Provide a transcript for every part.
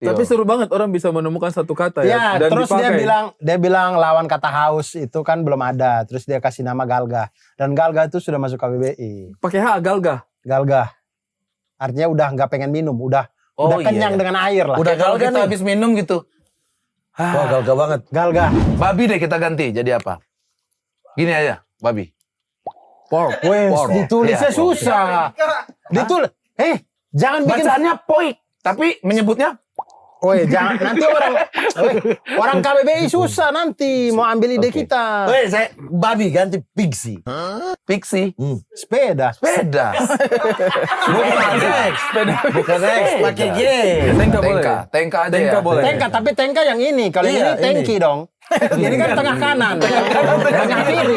Tapi seru banget orang bisa menemukan satu kata ya. Ya, terus dia bilang lawan kata haus itu kan belum ada. Terus dia kasih nama Galga. Dan Galga itu sudah masuk KBBI. Pakai H, Galga. Galga. Artinya udah nggak pengen minum, udah kenyang dengan air lah. Udah kalau kita habis minum gitu. Wah, Galga banget. Galga. Babi deh kita ganti jadi apa? Gini aja, babi. Pork. Ditulisnya Iya, susah. Jangan bikin Bacaannya poik, tapi menyebutnya jangan nanti orang KBBI susah nanti mau ambil ide kita. Saya babi ganti pixie. Pixie. Sepeda. Bukan X, pakai G. Tengka aja Tengka ya. boleh. Tengka, tapi tengka yang ini. Kalau ini tengki dong. Ini kan tengah kanan. Tengah kiri.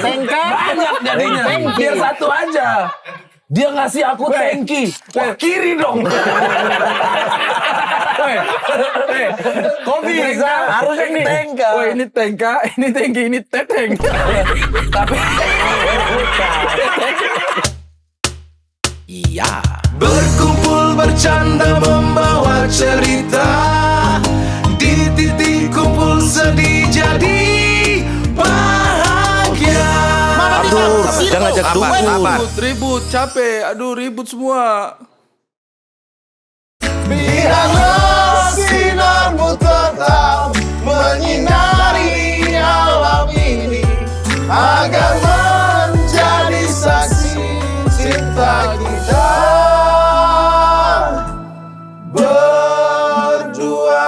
Tengka Banyak jadinya. Tengki. Biar satu aja. Dia ngasih aku tengki. Wah, kiri dong. Kopi bisa harusnya Ini tengka. Wah, ini tengka, ini tengki, ini teteng. Tapi Iya. Berkumpul bercanda membawa cerita. Di titik kumpul sedih jadi bahagia. Aduh, jangan ajak dukun. Ribut, capek. Aduh, ribut semua. Biarlah sinarmu tetap menyinari alam ini agar menjadi saksi cinta kita berdua.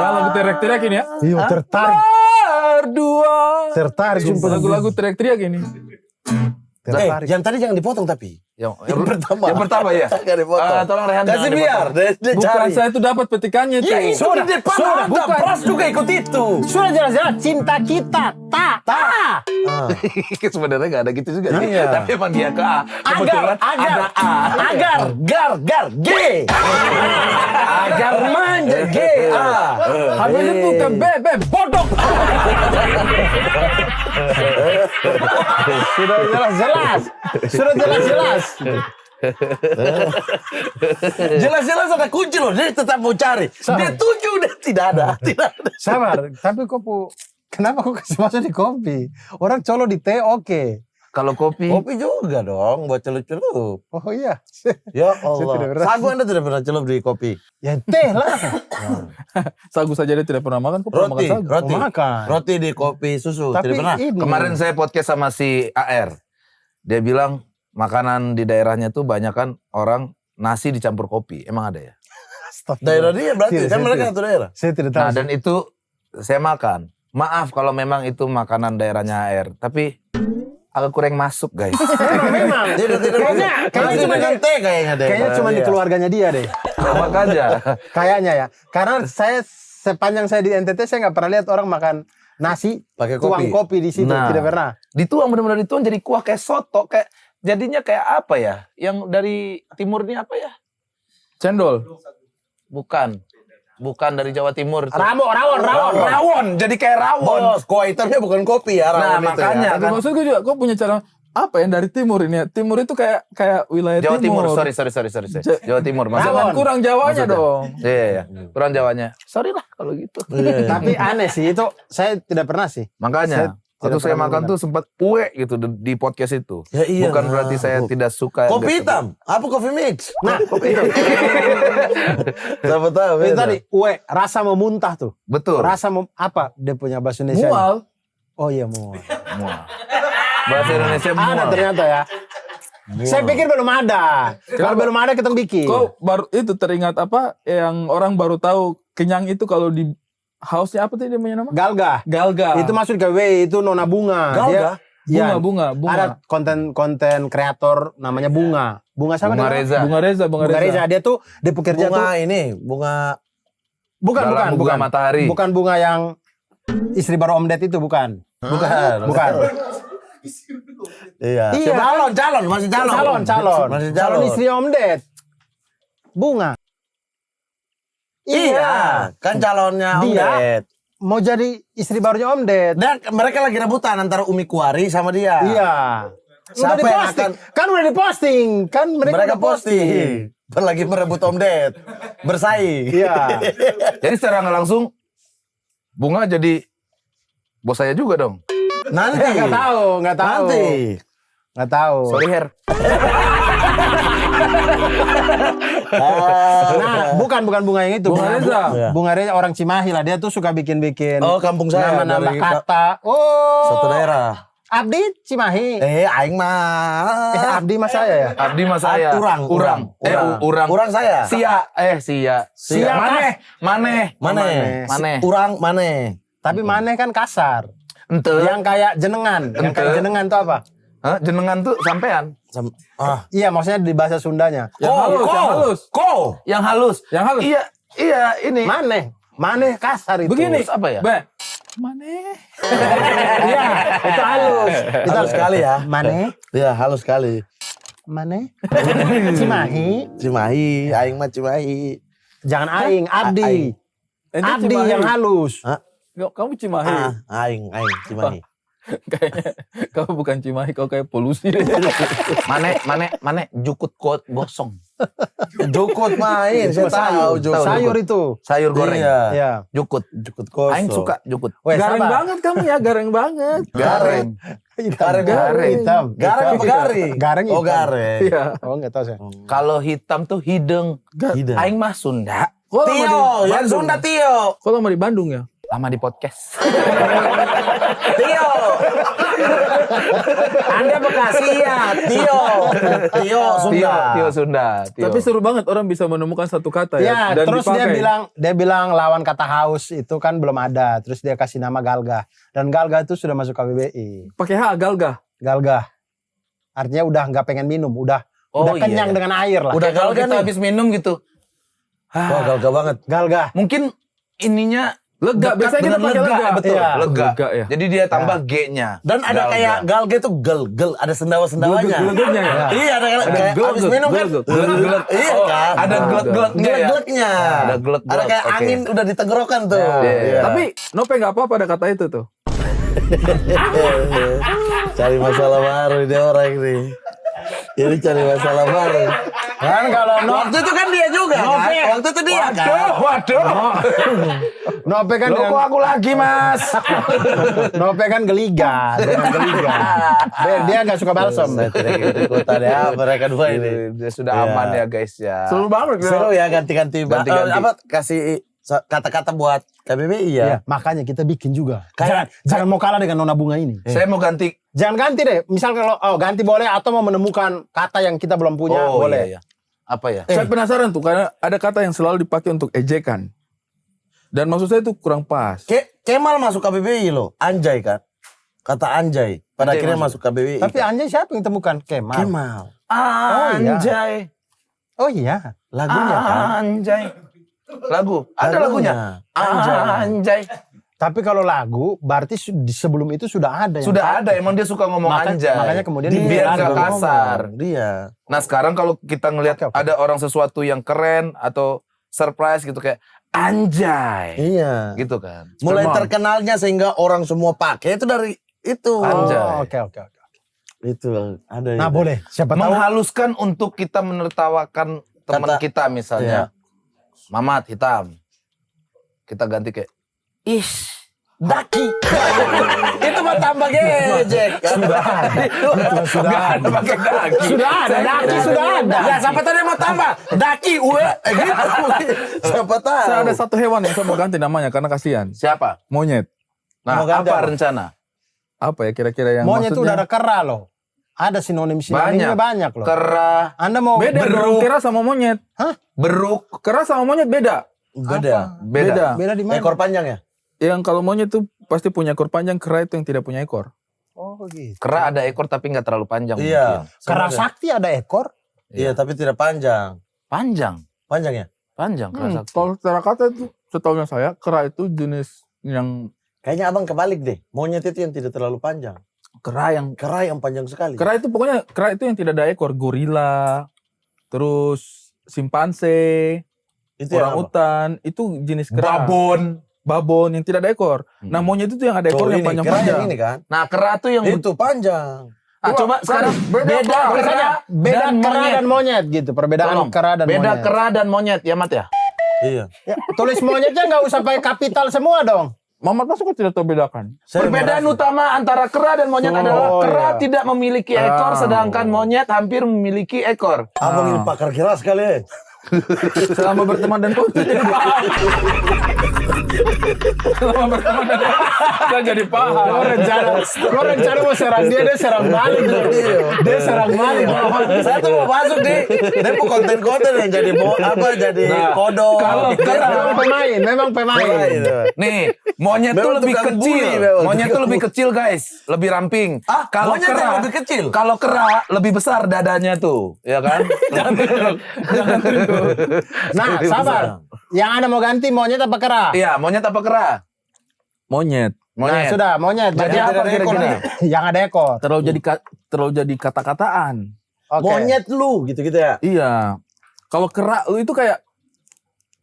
Lagu teriak-teriak ini ya. Iya, tertarik. Berdua. Tertarik. Sumpah. Lagu-lagu teriak-teriak ini. Tertarik. Yang tadi jangan dipotong tapi. yang pertama. Yang pertama ya. Jangan dipotong. Tolong Rehan Kasih jangan biar. Dia Bukan, cari. saya tuh dapat petikannya tuh. Ya itu di depan ada. bukan. Pras juga ikut itu. Sudah jelas-jelas cinta kita. Sebenarnya nggak ada gitu juga sih. Iya. Tapi emang dia ke A. Kebetulan ada A. Gar, G. Agar manja G, A. Habis itu ke B, bodoh. Sudah jelas-jelas. Jelas-jelas ada kunci loh. Dia tetap mau cari. Dia tuju, dia tidak ada. Sabar, tapi kenapa kok kasih masuk di kopi? Orang colo di teh oke. Kalau kopi. Kopi juga dong, buat celup-celup. Oh iya. Ya Saya tidak Allah. pernah. Sagu Anda tidak pernah celup di kopi. Ya teh lah. Sagu saja dia tidak pernah makan, kok pernah makan sagu? Roti. Mau makan. Roti di kopi susu. Tapi Tidak pernah. ini. Kemarin saya podcast sama si AR. Dia bilang makanan di daerahnya tuh banyak kan orang nasi dicampur kopi. Emang ada ya? Daerah dia berarti. Tidak, Kan saya mereka tidak. satu daerah. Saya tidak tahu. Nah dan itu saya makan. Maaf kalau memang itu makanan daerahnya AR. Tapi agak kurang masuk guys. Memang. Tidak. Kayaknya cuma dengan teh kayaknya deh. Kayaknya cuma di keluarganya dia deh. Makanya. Kayaknya ya. Karena saya sepanjang saya di NTT saya nggak pernah lihat orang makan nasi Pakai tuang kopi. kopi di situ. Nah. Tidak pernah. Dituang benar-benar dituang jadi kuah kayak soto. Kayak jadinya kayak apa ya? Yang dari timur ini apa ya? Cendol. Bukan dari Jawa Timur. tuh. Rawon. Jadi kayak rawon. Bos, kuah hitamnya bukan kopi ya. Nah, rawon itu makanya. ya. Tapi maksud gue juga, kok punya cara apa yang dari timur ini ya? Timur itu kayak wilayah Jawa Timur. timur. Sorry. Jawa Timur. Jangan kurang Jawanya Maksudnya. dong. Iya. Kurang Jawanya. Sorry lah kalau gitu. Tapi aneh sih itu saya tidak pernah sih. Makanya. Waktu saya pernah makan menggunakan. tuh sempat di di podcast itu. Ya iya. Bukan berarti saya tidak suka. Kopi enggak hitam. Apa kopi mix? Nah, kopi itu. Siapa tahu. Itu beda. tadi rasa memuntah tuh. Betul. Rasa apa dia punya bahasa Indonesia? Mual. Oh iya mual. Mual. Bahasa Indonesia mual. Ada ternyata ya. Saya pikir belum ada. Kalau belum ada kita bikin. Kok baru itu teringat apa yang orang baru tahu kenyang itu kalau di house-nya apa tadi dia punya nama? Galga. Itu masuk ke W itu Nona Bunga. Galga? Dia, Bunga. Ada konten kreator namanya Bunga. Bunga siapa Bunga namanya? Reza. Bunga Bunga Reza. Reza. Dia tuh dia pekerja tuh. Bunga ini, bunga Dalam bunga matahari. Bukan bunga yang istri baru Om Ded itu bukan. Bukan. Iya. Iya. Calon, masih calon. Masih calon. Calon istri Om Ded. Bunga. Iya, kan calonnya Om Dia Ded. mau jadi istri barunya Om Ded. Dan mereka lagi rebutan antara Umi Kuari sama dia. Iya. Siapa Udah yang diposting. akan Kan udah diposting. Kan mereka mereka udah posting. posting? Lagi merebut Om Ded. Bersaing. Iya. Jadi secara nggak langsung Bunga jadi bos saya juga dong. Nanti. Nggak tahu. Nanti. Nggak tahu. Sorry Her. Nah, bukan Bunga yang itu. Bunga Reza. Bunga Reza orang Cimahi lah. Dia tuh suka bikin-bikin. Oh, kampung saya. Nama-nama Dari kata. Oh. satu daerah. Abdi Cimahi. Aing mah. Abdi mas saya ya. Abdi mas saya. Urang. Urang. Urang saya. Sia. Sia. Maneh. Si Urang maneh. Tapi maneh kan kasar. Ente. Yang kayak jenengan. Yang kayak jenengan tuh apa? Hah? Jenengan tuh sampean. Iya, maksudnya di bahasa Sundanya. Yang halus. Yang halus. Yang halus. Iya ini. Maneh kasar itu. Begini. Terus apa ya? Maneh. Iya, itu halus. Itu Halus sekali ya. Maneh. Iya, halus sekali. Maneh. Cimahi. Cimahi, aing mah Cimahi. Jangan aing, Abdi. Aing. Ente Abdi Cimahi. yang halus. Kamu Cimahi. Aing Cimahi. Kayaknya kamu bukan Cimahi, kau kayak polusi deh. Maneh jukut kot gosong. Jukut main, saya tahu jukut. Sayur itu. Sayur goreng. Iya. Jukut. Jukut kosong. Aing suka jukut. Weh, Garing sabar. banget kamu ya, garing banget. Gareng. Garing. Hitam. Gareng apa garing? Gareng hitam. Oh, gareng. Iya. Oh, enggak tahu saya. Kalau hitam tuh hideng. Hideng. Aing mah Sunda. Kok lama di Tio, yang Bandung? Sunda Tio. Kok lama di Bandung ya? Lama di podcast. Tio. Anda Bekasi ya, Tio. Tio Sunda. Tio Sunda. Tio. Tapi seru banget orang bisa menemukan satu kata ya. Ya, dan terus dipakai. dia bilang lawan kata haus itu kan belum ada. Terus dia kasih nama Galgah. Dan Galgah itu sudah masuk KBBI. Pakai H, galgah. Galgah. Artinya udah nggak pengen minum, udah kenyang iya. dengan air lah. Udah Kalau galgah kita nih. habis minum gitu. Wah, galgah banget. Galgah. Mungkin ininya Lega, dekat biasanya kita dengan pakai lega. Betul, Iya. lega. Lega ya. Jadi dia tambah G-nya. Dan ada Galgah. kayak galgah itu gel, ada sendawa-sendawanya. Gelegenya ya. Iya, ada kayak Geleg, habis minum kan. geleg. Iya kan. Ada gelek-geleknya ya. Gelek-geleknya. Ada gelek-gelek, Ada kayak oke. angin udah di tenggorokan tuh. Iya. Tapi Nope nggak apa-apa ada kata itu tuh. Cari masalah baru dia orang ini. Ini cari masalah baru. Kan kalau Waktu itu kan dia juga kan? Waktu itu dia kan? Waduh. Nope kan Loh kok aku lagi mas? Nope kan geliga, dia nggak suka balsam. Saya tidak ikut-ikutan ya mereka dua ini. Dia sudah Iya. aman ya guys ya. Seru banget ya. Seru ya ganti-ganti. Ganti-ganti. Apa kasih kata-kata buat KBBI ya? Iya, makanya kita bikin juga. Jangan mau kalah dengan Nona Bunga ini. Saya mau ganti. Jangan ganti deh. Misal kalau ganti boleh atau mau menemukan kata yang kita belum punya boleh. Iya, iya. Apa ya? Saya penasaran tuh karena ada kata yang selalu dipakai untuk ejekan. Dan maksud saya itu kurang pas. Kemal masuk KBBI loh. Anjay kan? Kata anjay. Pada Anjay akhirnya masuk KBBI. Tapi anjay siapa yang temukan? Kemal. Kemal. Anjay. Oh iya. Lagunya kan? Anjay. Lagu. Ada lagunya. Anjay. Tapi kalau lagu berarti sebelum itu sudah ada. yang Sudah pakai. ada. Emang dia suka ngomong anjay. Makanya kemudian biar dia gak ngomong. kasar. Dia. Nah sekarang kalau kita ngelihat Oke. ada orang sesuatu yang keren atau surprise gitu kayak anjay. Iya. Gitu kan. Mulai Memang. terkenalnya sehingga orang semua pakai itu dari itu. Anjay. Oh, oke. Itu ada. Nah itu. boleh. Siapa tahu. Menghaluskan untuk kita menertawakan teman Kata- kita misalnya. Mamat hitam. Kita ganti kayak ish. Daki. Itu mah tambah gejek. Sudah ada pakai daki. Sudah ada. Daki sudah ada. Ya siapa tahu dia mau tambah. Daki uwe. Gitu. Siapa tahu. Saya ada satu hewan yang saya mau ganti namanya karena kasihan. Siapa? Monyet. Nah, Mau ganti apa apa? rencana? Apa ya kira-kira yang Monyet itu udah maksudnya? ada kera loh. Ada sinonimnya banyak loh. Kera, Anda mau Beda dong, kera sama monyet. beruk, Kera sama monyet beda. Beda. beda. Beda di mana? Ekor panjang ya? Yang kalau monyet tuh pasti punya ekor panjang, kera itu yang tidak punya ekor. Oh gitu. Kera ada ekor tapi nggak terlalu panjang. Iya. mungkin. Kera sakti ada ekor. Iya, tapi tidak panjang. Panjang, Panjang ya? panjang kera sakti. Kalau secara kata itu, setahunya saya, kera itu jenis yang Kayaknya abang kebalik deh. Monyet itu yang tidak terlalu panjang. kera yang Panjang sekali. kera itu pokoknya kera itu yang tidak ada ekor, gorila, terus simpanse, Itu yang orang apa? utan, itu jenis kera. Babon yang tidak ada ekor. Nah monyet itu yang ada ekor yang Kera yang panjang-panjang. ini kan? Nah kera tuh yang Itu panjang. Coba sekarang beda Beda kera dan monyet gitu. Perbedaan Tolong, kera dan beda monyet. kera dan monyet ya Mat ya. Iya. Ya, tulis monyetnya nggak usah pakai kapital semua dong. Mamat masuk kok tidak tahu bedakan. Perbedaan utama antara kera dan monyet adalah kera tidak memiliki ekor, sedangkan monyet hampir memiliki ekor. Abang ini pakar kira sekali. Selama berteman dan kau jadi paham. Selama berteman dan kau jadi paham. Gue rencana mau serang dia serang balik. Dia serang balik. Saya tuh mau masuk di mau konten-konten yang jadi jadi kodok. Kalau kera Memang pemain. Nih, monyet tuh Memang lebih tukang kecil. bully, memang Monyet tuh tukang lebih kecil guys, lebih ramping. Kalau monyet yang kera lebih kecil? Kalau kera lebih besar dadanya tuh, ya kan? Nah, sabar. Yang Anda mau ganti monyet apa kera? Iya, monyet apa kera? monyet. Nah, sudah monyet. Jadi Yang apa ada ekor kira-kira? nih. Yang ada ekor. Terlalu jadi kata-kataan. Oke. Monyet lu gitu-gitu ya. Iya. Kalau kera lu itu kayak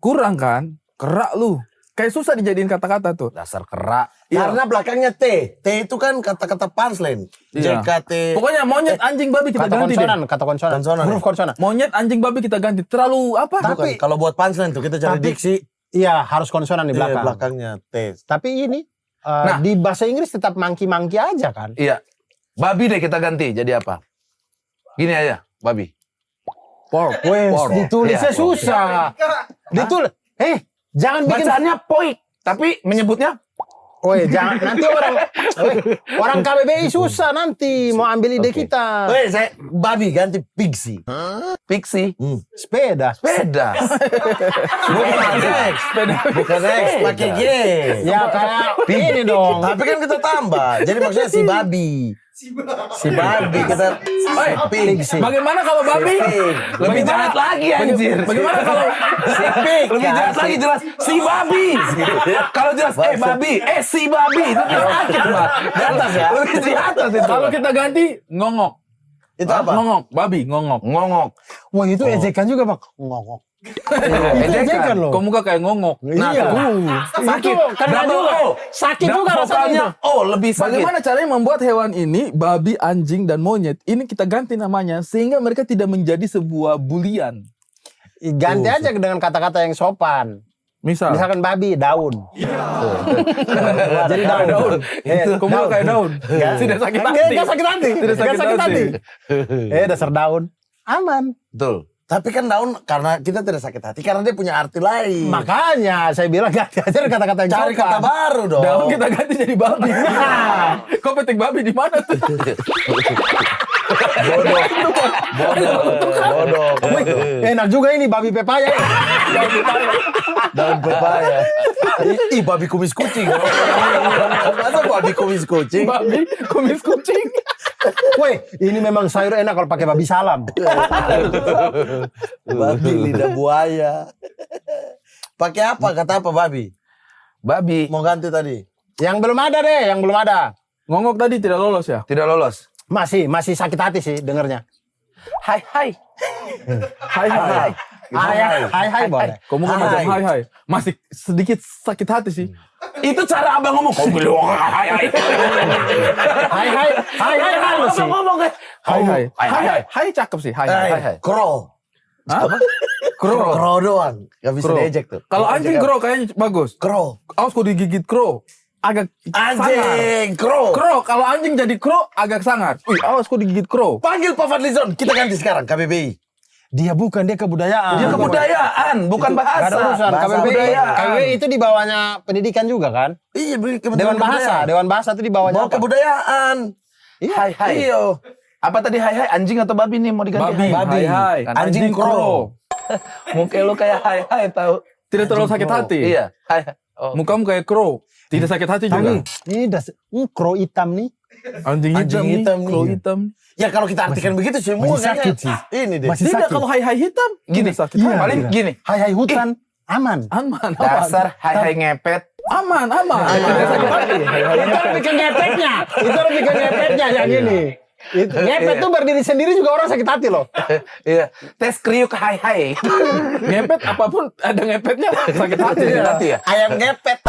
kurang kan? Kera lu. Kayak susah dijadiin kata-kata tuh. Dasar kera. Karena belakangnya T. T itu kan kata-kata punchline. Iya. JKT. Pokoknya monyet, anjing, babi kita Kata ganti deh. kata konsonan. Konsonan, Huruf ya? konsonan. Monyet, anjing, babi kita ganti. Terlalu apa? Bukan, kalau buat punchline tuh kita cari Tapi- diksi. Iya, harus konsonan di belakang. Belakangnya T. Tapi ini di bahasa Inggris tetap monkey-monkey aja kan? Iya. Babi deh kita ganti jadi apa? Gini aja, babi. Pork. Wes, Pork. ditulisnya Iya. susah. Ditulis. Jangan bikin. Bacaannya poik, tapi menyebutnya Jangan nanti orang KBBI susah nanti mau ambil ide kita. Weh, saya babi ganti pixie. pixie, Sepeda. sepeda. Bukan X. Bukan X, pakai G. Ya kayak ini dong. Tapi kan kita tambah. Jadi maksudnya si babi. Si babi kita pixie. Bagaimana kalau babi? Lebih jahat lagi anjir. Bagaimana kalau Si pig. Lebih jahat lagi jelas si babi. Kalau jelas babi, si babi itu sakit banget. Di atas ya. Lebih di atas itu. kalau kita ganti ngongok? Itu apa? Ngongok, babi, ngongok. ngongok. Wah itu ejekan juga bang. Ngongok. Itu ejekan loh. Kok muka kayak ngongok? Nah, Iya. sakit. Itu kena Double juga. O. Sakit juga rasanya. Vokalnya lebih sakit. Bagaimana caranya membuat hewan ini, babi, anjing, dan monyet, ini kita ganti namanya sehingga mereka tidak menjadi sebuah bulian. Ganti aja dengan kata-kata yang sopan. Misal, Misalkan babi, daun. Jadi daun. kok muka kayak daun? Tidak sakit hati. Nggak sakit hati. Tidak sakit hati. Dasar daun. Aman. Betul. Tapi kan daun karena kita tidak sakit hati karena dia punya arti lain. Makanya saya bilang ganti aja dengan kata-kata yang Cari sopan. kata baru dong. Daun kita ganti jadi babi. Kok petik babi di mana tuh? Bodoh. Enak juga ini babi pepaya. Daun pepaya. Ih, babi kumis kucing. Masa babi kumis kucing? Babi, kumis kucing. Woi, ini memang sayur enak kalau pakai babi salam. Babi lidah buaya. Pakai apa? Kata apa babi? Babi Mau ganti tadi. Yang belum ada deh, yang belum ada. Ngongok tadi tidak lolos ya? tidak lolos. Masih sakit hati sih dengernya. Hai hai. Hai hai. Hai boleh. Kok muka macam hai hai. Masih sedikit sakit hati sih. Itu cara abang ngomong. Kau bilang hai hai. Hai halus sih. Ngomong kayak Hai hai. Hai hai. Hai cakep sih. Hai hai. hai. Crow. Hah? Crow doang. Gak bisa Crow. diejek tuh. Kalau anjing crow kayaknya bagus. Crow. Awas kok digigit crow. Agak sangar. Anjing. Crow. Crow, kalau anjing jadi crow agak sangar. Wih, awas kok digigit crow. Panggil Pak Fadlizon. Kita ganti sekarang KBBI. Dia kebudayaan. Dia kebudayaan, bukan bahasa. Gak ada urusan. Bahasa KBBI kebudayaan. itu di bawahnya pendidikan juga kan? Iya, Dewan Bahasa itu di bawahnya Bawa apa? kebudayaan. Hai hai. Iya. Apa tadi hai hai anjing atau babi nih mau diganti? Babi, Babi. hai hai. Kan Anjing crow. Mungkin lu kayak hai hai tahu. Tidak terlalu sakit hati. Iya, hai hai. Oh. Mukamu kayak crow. Tidak sakit hati juga. Ini crow hitam nih. Anjing hitam nih. hitam nih. Crow hitam. Ya kalau kita artikan begitu semua masih sakit kayaknya. sih. Ini deh. Masih Tidak, sakit. kalau hai hai hitam. Gini, sakit. Iya. paling gini. Hai hutan aman. Aman, aman. Dasar hai hai ngepet. Aman, aman. Tidak sakit hati. Hai hai Itu lebih ke ngepetnya. Itu lebih ke ngepetnya yang ini. Itu ngepet tuh berdiri sendiri juga orang sakit hati loh. Iya. Tes kriuk hai. Ngepet apapun ada ngepetnya sakit hati. Sakit hati ya? Ayam ngepet.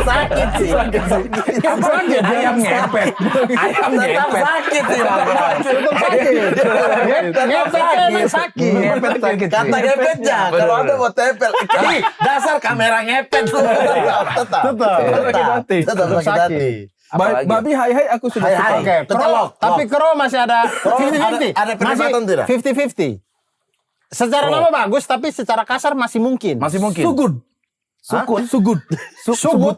Sakit sih. Sakit ayam ngepet. Ayam Tetap ngepet. sakit sih. Tetap sakit. Ngepet emang sakit. Ngepet sakit. Kata ngepetnya. Kalau ada mau tempel. Ih, dasar kamera ngepet. Tetap. Tetap sakit hati. Apalagi? Babi hai aku sudah Hai, suka. hai. Oke, Kecelok. tapi Kro masih ada 50-50. ada perdebatan Masih tidak? 50-50. Secara nama bagus, tapi secara kasar masih mungkin. Masih mungkin. Sugud. Sugud. Sugud.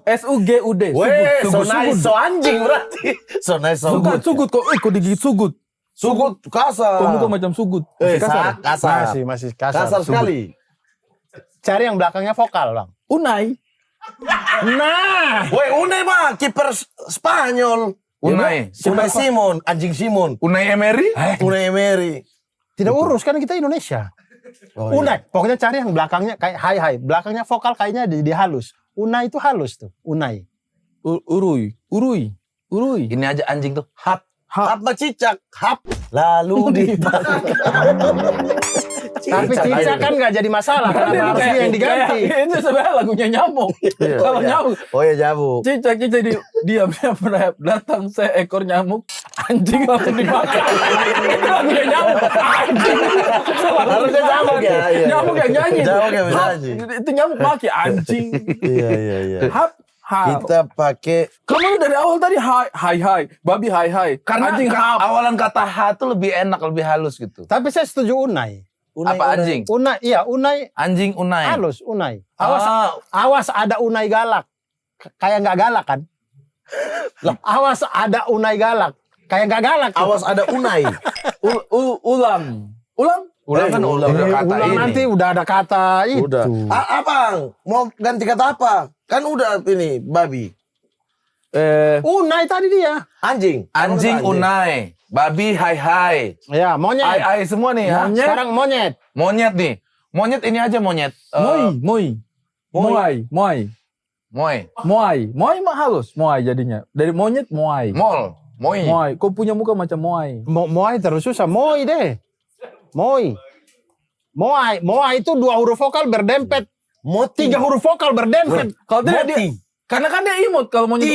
SUGUD. Weh, so Sugud. nice, so anjing berarti. So nice, so Bukan good. sugud kok. Kok digigit sugud. Sugut kasar. Kok muka macam sugud. Kasar. Kasar. Masih kasar. Kasar sekali. Cari yang belakangnya vokal, Bang. Unai. Nah, Woi, Unai mah kiper Spanyol. Unai. Unai Simon, anjing Simon. Unai Emery? Unai Emery. tidak urus kan kita Indonesia. Unai, pokoknya cari yang belakangnya kayak hai, belakangnya vokal kayaknya di halus. Unai itu halus tuh, Unai. Urui. Ini aja anjing tuh. Hap. Hap cicak, hap. Lalu dipakai. Tapi cicak kan nggak jadi masalah karena harusnya yang diganti. Ini sebenarnya lagunya nyamuk. Kalau nyamuk. Oh ya jabu. Cicak diam datang seekor nyamuk, anjing langsung dimakan. Itu lagunya nyamuk, anjing. Harusnya nyamuk ya. Iya. Nyamuk yang nyanyi. Nyamuk yang Hap, nyanyi. itu nyamuk maki anjing. Iya. Hap. Kita pakai Kamu dari awal tadi hai, babi hai. Karena anjing hap. awalan kata H tuh lebih enak, lebih halus gitu. Tapi saya setuju Unai. Apa anjing? Unai, iya Unai Anjing Unai. halus, Unai. Awas ada Unai galak. Kayak nggak galak kan? Awas ada Unai galak. Kayak nggak galak. tuh. awas ada Unai. Ulang. Ulang kan udah kata Ulang ini. nanti udah ada kata itu. Udah. Abang, mau ganti kata apa? Kan udah ini babi. Unai tadi dia. Anjing. Anjing Unai. Babi hai. Ya, monyet. Hai semua nih ya. Sekarang monyet. Monyet nih. Monyet ini aja monyet. Moai mah halus, moai jadinya. Dari monyet moai. Moai. Kau punya muka macam moai. Moai terus susah. Moi deh. Moai itu 2 huruf vokal berdempet. 3 huruf vokal berdempet. Kalau tidak dia, karena kan dia imut kalau monyet.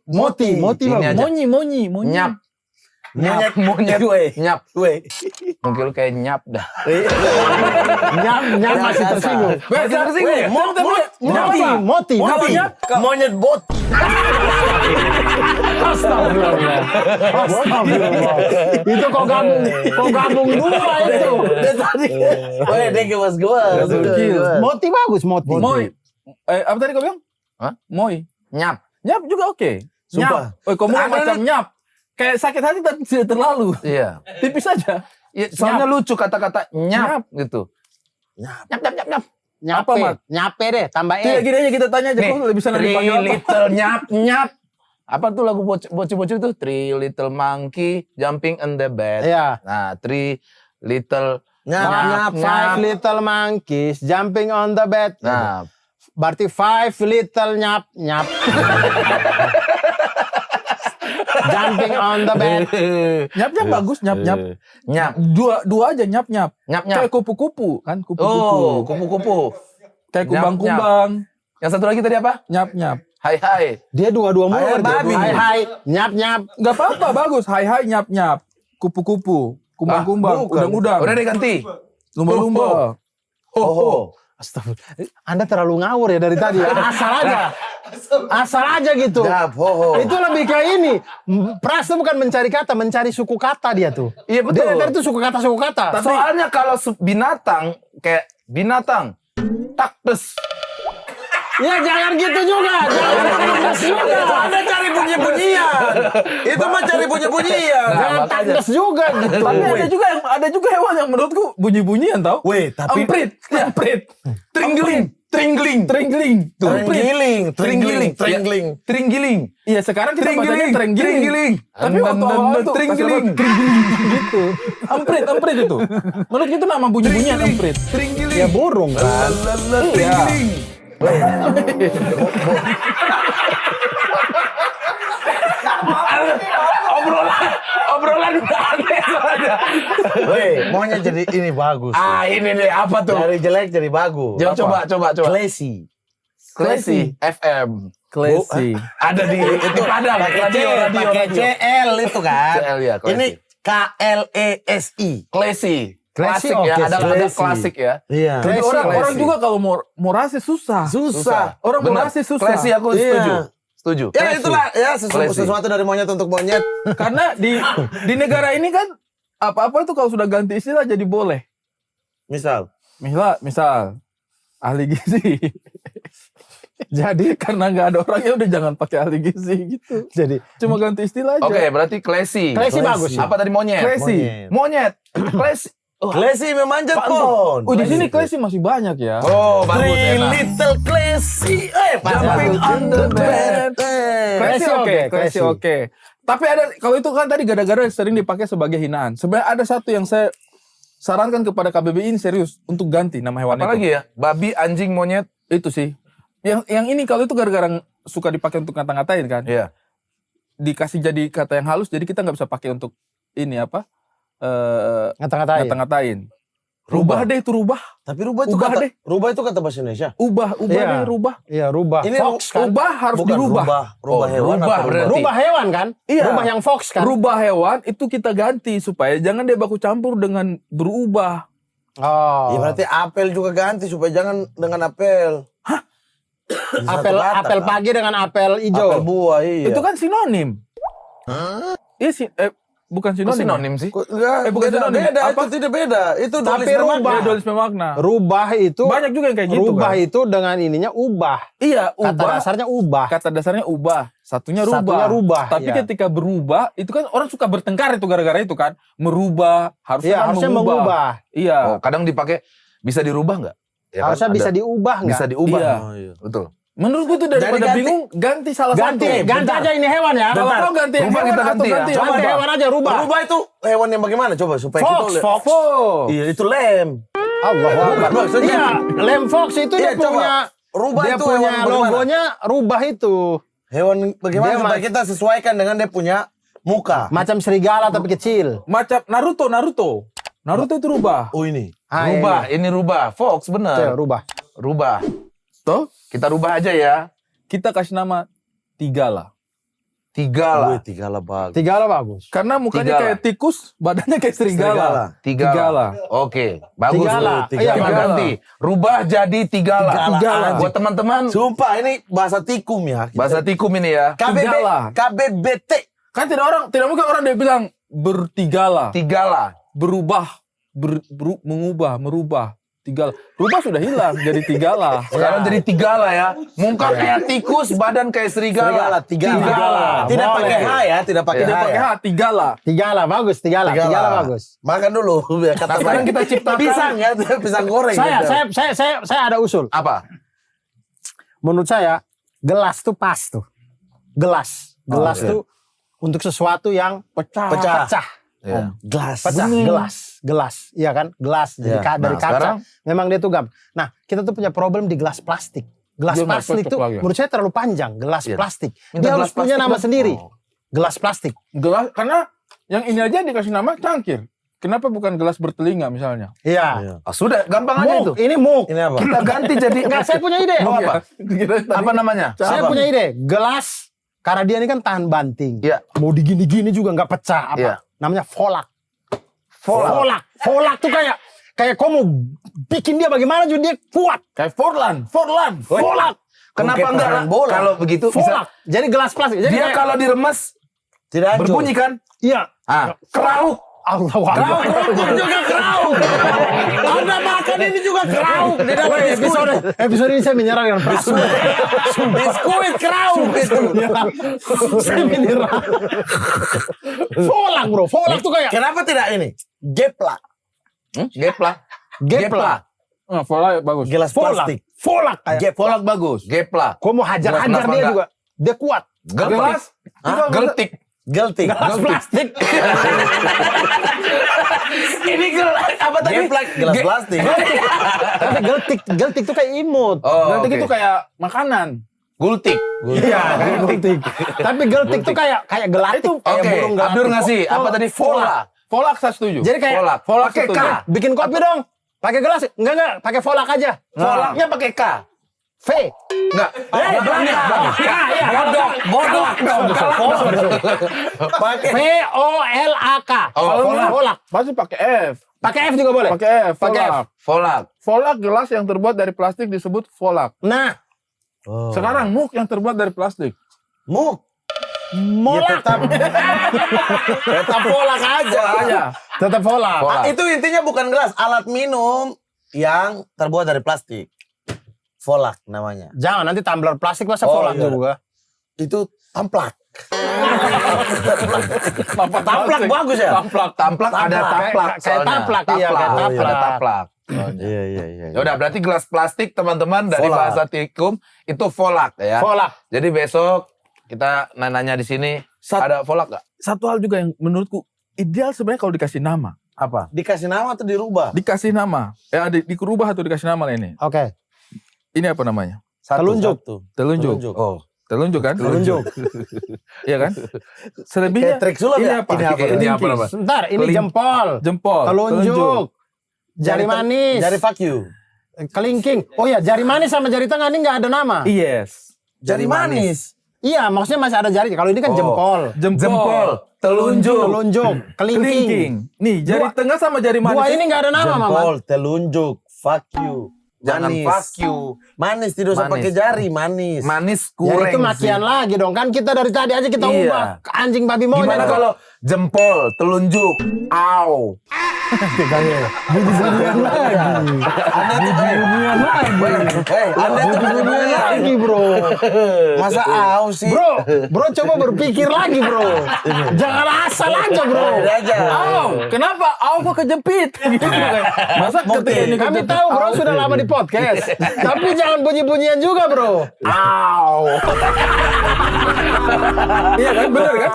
Moti Ini Bang. aja. Monyi. Nyap. Monyet. Nyap. Mungkin lu kayak nyap dah. Nyam masih tersinggung. Moti. Monyet bot. Astagfirullah. Itu kok gabung 2 itu. Woi, dia kemas gua. Moti bagus, Moti. Moi. Apa tadi kau bilang? Hah? Moi. Nyap. Nyap juga oke. Sumpah. Nyap. Kamu macam nyap. Kayak sakit hati tapi tidak terlalu. Iya. Tipis aja. Ya, soalnya lucu kata-kata nyap gitu. Nyap. Nyape. Apa, Mat? Nyape deh, tambah Tidak gini aja kita tanya aja. Nih, Kau lebih sana Three dipanggil apa? little nyap. Apa tuh lagu bocil-bocil tuh? Three little monkey jumping on the bed. Iya. Nah, three little Nyap. 5 little monkeys jumping on the bed. Nah, Berarti 5 little nyap. Jumping on the bed. Nyap bagus, nyap. nyap. Dua aja nyap. Kayak kupu-kupu kan, Oh, kupu-kupu. Kayak Nyap, kumbang-kumbang. Yang satu lagi tadi apa? Nyap. Hai. Dia dua-dua mulu. Hai, babi. Hai. Nyap. Gak apa-apa, bagus. Hai, nyap. Kupu-kupu. Kumbang-kumbang. Bukan. Udang-udang. Udah diganti. Lumba-lumba. Oh. Astagfirullah. Anda terlalu ngawur ya dari tadi. Asal aja gitu. Jap, Itu lebih kayak ini. Pras tuh bukan mencari kata, mencari suku kata dia tuh. Iya, betul. Dia dari itu suku kata. Soalnya kalau binatang, kayak binatang, taktes. Ya jangan gitu juga. Jangan juga. Anda cari bunyi-bunyian. Itu mah cari bunyi-bunyian. Jangan makanya. takdes juga gitu. Tapi ada juga hewan yang menurutku bunyi-bunyian tau. Weh, tapi Emprit. Tringling. Tuh. Tringgiling. Iya sekarang kita bacanya trenggiling. Tapi waktu awal itu Tringgiling. gitu. Emprit itu. Menurut kita nama bunyi-bunyian emprit. Ya burung kan. Tringgiling. Weh, maunya jadi ini bagus. Ini nih apa tuh? Dari jelek jadi bagus. Coba. Classy. Classy. FM. Classy. Ada di Padang. Radio. Pakai CL itu kan. CL ya, classy. Ini KLESI. Classy. Classy, Klasik ya, oke, ada classy. klasik ya. Iya. Tapi Classy, orang classy. juga kalau mau rasis susah. Susah. Orang mau Benar. rasis susah. Classy aku Iya. setuju. Ya itulah ya Classy. sesuatu dari monyet untuk monyet. Karena di negara ini kan apa-apa itu kalau sudah ganti istilah jadi boleh. Misal. Misal ahli gizi. Jadi karena nggak ada orangnya udah jangan pakai ahli gizi gitu. Jadi Cuma ganti istilah aja. Oke, berarti classy. Classy bagus. Apa tadi monyet? Classy. Monyet. Classy. Classy memanjat pon. Oh di sini classy masih banyak ya. Oh, bagus Three enak. little classy. Jumping on the bed. Classy oke, classy classy. oke. Tapi ada kalau itu kan tadi gara-gara sering dipakai sebagai hinaan. Sebenarnya ada satu yang saya sarankan kepada KBBI ini serius untuk ganti nama hewan Apa lagi itu. ya? Babi, anjing, monyet. Itu sih. Yang ini kalau itu gara-gara suka dipakai untuk ngata-ngatain kan. Iya. Dikasih jadi kata yang halus jadi kita nggak bisa pakai untuk ini apa? ngata-ngatain. Ngata-ngatain. Rubah deh itu rubah. Tapi rubah itu Ubah kata deh. rubah itu kata bahasa Indonesia. Ubah Iya. deh rubah. Iya, rubah. Ini Fox kan. Ubah harus Bukan dirubah. rubah hewan rubah atau berarti. Rubah hewan kan? Iya. Rubah yang fox kan? Rubah hewan itu kita ganti supaya jangan dia baku campur dengan berubah. Oh. Ya berarti apel juga ganti supaya jangan dengan apel. apel pagi dengan apel hijau. Apel buah iya. Itu kan sinonim. Iya sih, bukan Kok sinonim. sinonim sih? Enggak, bukan beda, sinonim. beda, Apa? itu tidak beda. Itu Tapi dualisme rubah. makna. Ya, dualisme makna. Rubah itu Banyak juga yang kayak gitu rubah kan. itu dengan ininya ubah. Iya, Kata ubah. dasarnya ubah. Kata dasarnya ubah. Satunya rubah. Satunya rubah, Tapi iya. ketika berubah, itu kan orang suka bertengkar itu gara-gara itu kan. Merubah, harusnya Iya, kan harusnya mengubah. Iya. Oh, kadang dipakai bisa dirubah nggak? Ya kan? Harusnya bisa Ada. diubah nggak? Bisa diubah. Iya. Oh, iya. Betul. Menurut gue tuh daripada ganti- bingung, ganti salah Ganti, satu. ganti aja ini hewan ya. Kalau Bentar. kau ganti yang Rubah hewan kita atau ganti ya. ganti yang Coba rubah? hewan aja rubah. Rubah itu hewan yang bagaimana? Coba supaya Fox, kita lihat. fox. Oh. Iya, itu lem. Allah Bukan maksudnya. Iya, lem fox itu Iya, dia coba. punya Rubah dia itu punya hewan bagaimana? logonya rubah itu. Hewan bagaimana Dia supaya kita sesuaikan dengan dia punya muka. Macam serigala tapi kecil. Macam Naruto itu rubah. Oh ini. Ah, Rubah, ini rubah. Fox Itu bener. rubah. Rubah. Tuh, Kita rubah aja ya. kita kasih nama Tigala. Tigala. Tigala bagus. Tigala bagus. Karena mukanya Tigala. kayak tikus, badannya kayak serigala. Tigala. Oke, bagus. Tigala. Tigala. Iya, Kita Tigala. ganti. Rubah jadi Tigala. Tigala. Buat teman-teman, Sumpah ini bahasa tikum ya. bahasa tikum ini ya. Tigala. KBBT. Kan tidak mungkin orang dia bilang bertigala, Tigala. berubah, mengubah, merubah. Tigala. Rubah sudah hilang jadi Tigala. Sekarang jadi Tigala ya. Muka kayak tikus, badan kayak serigala. Tigala. Tidak Boleh. pakai H ya, tidak pakai Tidak H. pakai ya. H, Tigala. Tigala bagus, Tigala bagus. Makan dulu biar kata Nah, sekarang kita ciptakan- pisang ya, pisang goreng. gitu. Saya ada usul. Apa? Menurut saya gelas tuh pas tuh. Gelas oke. tuh untuk sesuatu yang Pecah. Ya. Gelas. Pecah, gelas, iya kan? Gelas Iya. dari, dari Nah, kaca. sekarang- Memang dia tuh gam. Nah, kita tuh punya problem di gelas plastik. Gelas Dia nggak plastik cocok tuh lagi. menurut saya terlalu panjang. Gelas Iya. plastik. Minta Dia gelas harus punya plastik nama dong. sendiri. Oh. Gelas plastik. Gelas, karena yang ini aja dikasih nama cangkir. Kenapa bukan gelas bertelinga misalnya? Iya. Ah, sudah, gampang aja itu. Muk, ini muk. Ini apa? Kita ganti jadi Enggak, saya punya ide. Oh, apa? Apa namanya? Saya Apa? punya ide. Gelas karena dia ini kan tahan banting. Iya. Mau digini-gini juga nggak pecah apa. Iya. Namanya volak. Volak. Volak tuh kayak kau mau bikin dia bagaimana juga dia kuat. Kayak Forlan. Volak. Kenapa Oke, enggak perang bola. kalau begitu Volak. bisa Jadi gelas plastik. Jadi dia kayak- kalau diremes Tidak hancur. berbunyi kan? iya. Ah, kerauk. Allah Akbar. juga kerauk. Anda makan ini juga kerauk. Di dalam Episode ini saya menyerang dengan prasu. biskuit kerauk itu. Saya menyerang. Volak bro. Volak tuh kayak Kenapa tidak ini? Gepla. Gepla. gepla. Nah, Forlan bagus. Gelas Volak. plastik. Volak kayak. Volak bagus. Gepla. Kau mau hajar-hajar Kenapa dia enggak? juga. Dia kuat. Gelas. Hah? Geltik. Geltik. Gelas plastik. Ini gelas apa tadi? Geplak, gelas plastik. Tapi geltik tuh kayak imut. Oh, Geltik oke. itu kayak makanan. Gultik. Iya, geltik. Tapi geltik tuh kayak gelatik. Itu Kayak Oke, burung gelatik. Abdur ngasih apa tadi? Vola. Volak saya setuju. Jadi kayak Volak pakai K, setuju. bikin kopi dong. Pakai gelas. Enggak, pakai volak aja. Volaknya pakai K. V. Enggak. Bodoh. Pakai VOLAK. Volak. Pasti pakai F. Pakai F juga boleh. Pakai F. Pakai F. Volak. Volak. Volak gelas yang terbuat dari plastik disebut volak. Nah, Sekarang mug yang terbuat dari plastik. Muk. molak. Tetap volak aja. Tetap volak. Volak. Itu intinya bukan gelas, alat minum yang terbuat dari plastik. Volak namanya. Jangan nanti tumbler plastik masa Oh, volak iya. juga. Itu tamplak. Tamplak Tamplak bagus ya? Tamplak ada taplak. Kayak soalnya. taplak, iya, kayak Taplak. taplak. Ada taplak. Iya. Ya udah berarti gelas plastik teman-teman dari Volak. bahasa tikum itu volak ya. Volak. Jadi besok kita nanya di sini ada volak nggak? Satu hal juga yang menurutku ideal sebenarnya kalau dikasih nama. Apa? Dikasih nama atau dirubah? Dikasih nama. Ya dikerubah atau dikasih nama lah ini. Oke. Ini apa namanya? Telunjuk. Telunjuk. Oh, Telunjuk kan? Telunjuk. Iya kan? Selebihnya Kayak trik sulap ini ya? apa? Ini apa? Ini apa nama? Sebentar, ini Keling- jempol. Jempol. Telunjuk. Jari manis. Jari fuck you. Kelingking. Oh ya, jari manis sama jari tengah ini nggak ada nama. Yes. Jari manis. Iya, maksudnya masih ada jari. Kalau ini kan Oh. jempol. Jempol, telunjuk. Telunjuk, kelingking. Kelingking. Nih, jari Dua- tengah sama jari manis. Dua ini nggak ada nama, Mama. Jempol, telunjuk, fuck you. Jangan Manis. fuck you. Manis tidak usah Manis. pakai jari, manis. Manis Ya kurang itu makian lagi dong. Kan kita dari tadi aja kita Iya. ubah. Anjing babi monyet. Gimana kalau jempol, telunjuk, au. Anda tuh bunyi lagi, bro. Masa au sih? Bro coba berpikir lagi, bro. Jangan asal aja, bro. aja. Au, kenapa? Au kok kejepit? Gitu kan. Masa ketika ini Kami kejepit? tahu, bro, sudah lama di podcast. Tapi jangan bunyi-bunyian juga, bro. Au. Iya kan, bener kan?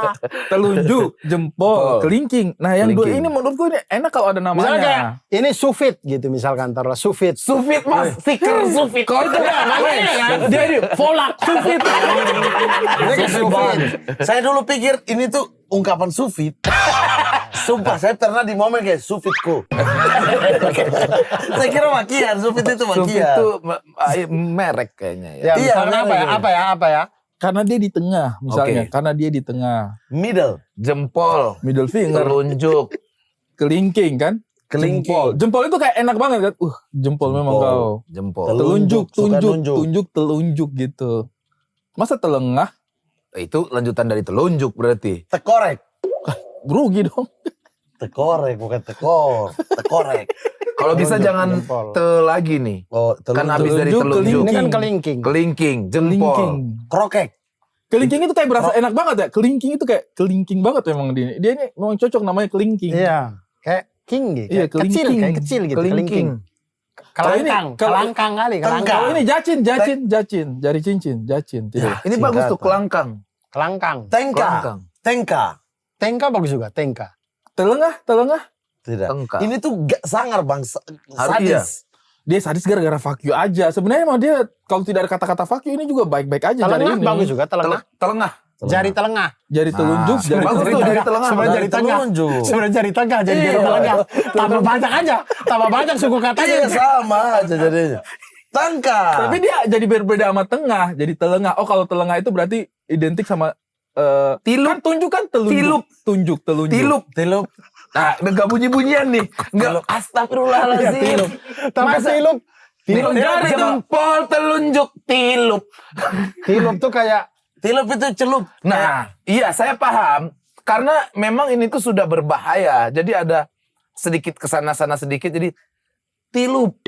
Telunjuk, jempol, kelingking. Nah, yang dua Kelingking. ini menurutku ini enak kalau ada namanya. Misalnya kayak ini sufit gitu misalkan taruh sufit. Sufit mas, stiker sufit. Kalau itu namanya kan. dia ini volak sufit. Ini kan sufit. Saya dulu pikir ini tuh ungkapan sufit. Sumpah, saya pernah di momen kayak sufitku. Saya kira makian, sufit itu Sufit makian. itu merek kayaknya ya. Ya, Iya, misalnya benar. apa ya? Karena dia di tengah, misalnya. Oke. Karena dia di tengah. Middle. Jempol, Middle finger, telunjuk, kelingking kan? Kelingking. Jempol itu kayak enak banget kan? Jempol memang kau. jempol. Telunjuk, Telunjuk, suka tunjuk, nunjuk. tunjuk, telunjuk gitu. Masa telengah? Itu lanjutan dari telunjuk berarti. Tekorek. Rugi dong. Tekorek, bukan tekor. Tekorek. Kalau bisa jangan jempol. lagi nih. Oh, Kan habis Telunjuk, dari telunjuk. kelingking. Ini kan kelingking. Kelingking, jempol. Kelingking. Krokek. Kelingking itu kayak berasa enak banget ya. Kelingking itu kayak kelingking banget memang dia. Dia ini memang cocok namanya kelingking. Iya. Kayak king gitu. Iya, Kayak kecil, kelingking. kayak kecil gitu. Kelingking. Kalau ini- Kelangkang. kalau- Kelangkang kali. Kalau Kelangkang. ini jacin, jari cincin, jacin. Tidak. Ini bagus tuh, Singkatan. kelangkang. Kelangkang. Tengka. Kelangkang. Tengka. Tengka bagus juga. Tengka. Telengah. Tidak. Tengka. Ini tuh sangar bang. iya. Sadis. Dia sadis gara-gara fuck you aja. Sebenarnya emang dia kalau tidak ada kata-kata fuck you ini juga baik-baik aja jari Telengah ini. bagus juga. Telengah. Telengah. Jari telengah. Jari telunjuk, jari bagus tuh, telengah. jari telengah. Sebenarnya jari tengah. telunjuk. Sebenarnya jari tengah. Jadi jari Iya. telengah. Tambah banyak aja. Tambah banyak suku katanya. Iya sama aja jadinya. Tangka. Tapi dia jadi berbeda sama tengah, jadi telengah. Oh, kalau telengah itu berarti identik sama Tilup. Kan tunjuk kan telunjuk. Tilup. Tunjuk, telunjuk. Tilup. Tilup. Nah, udah gak bunyi-bunyian nih. Enggak, astagfirullahaladzim. Tapi Masa- tilup. Tilup Tilup itu. jempol, telunjuk, tilup. Tilup tuh kayak. Tilup itu celup. Nah, iya saya paham. Karena memang ini tuh sudah berbahaya. Jadi ada sedikit kesana-sana sedikit. Jadi tilup.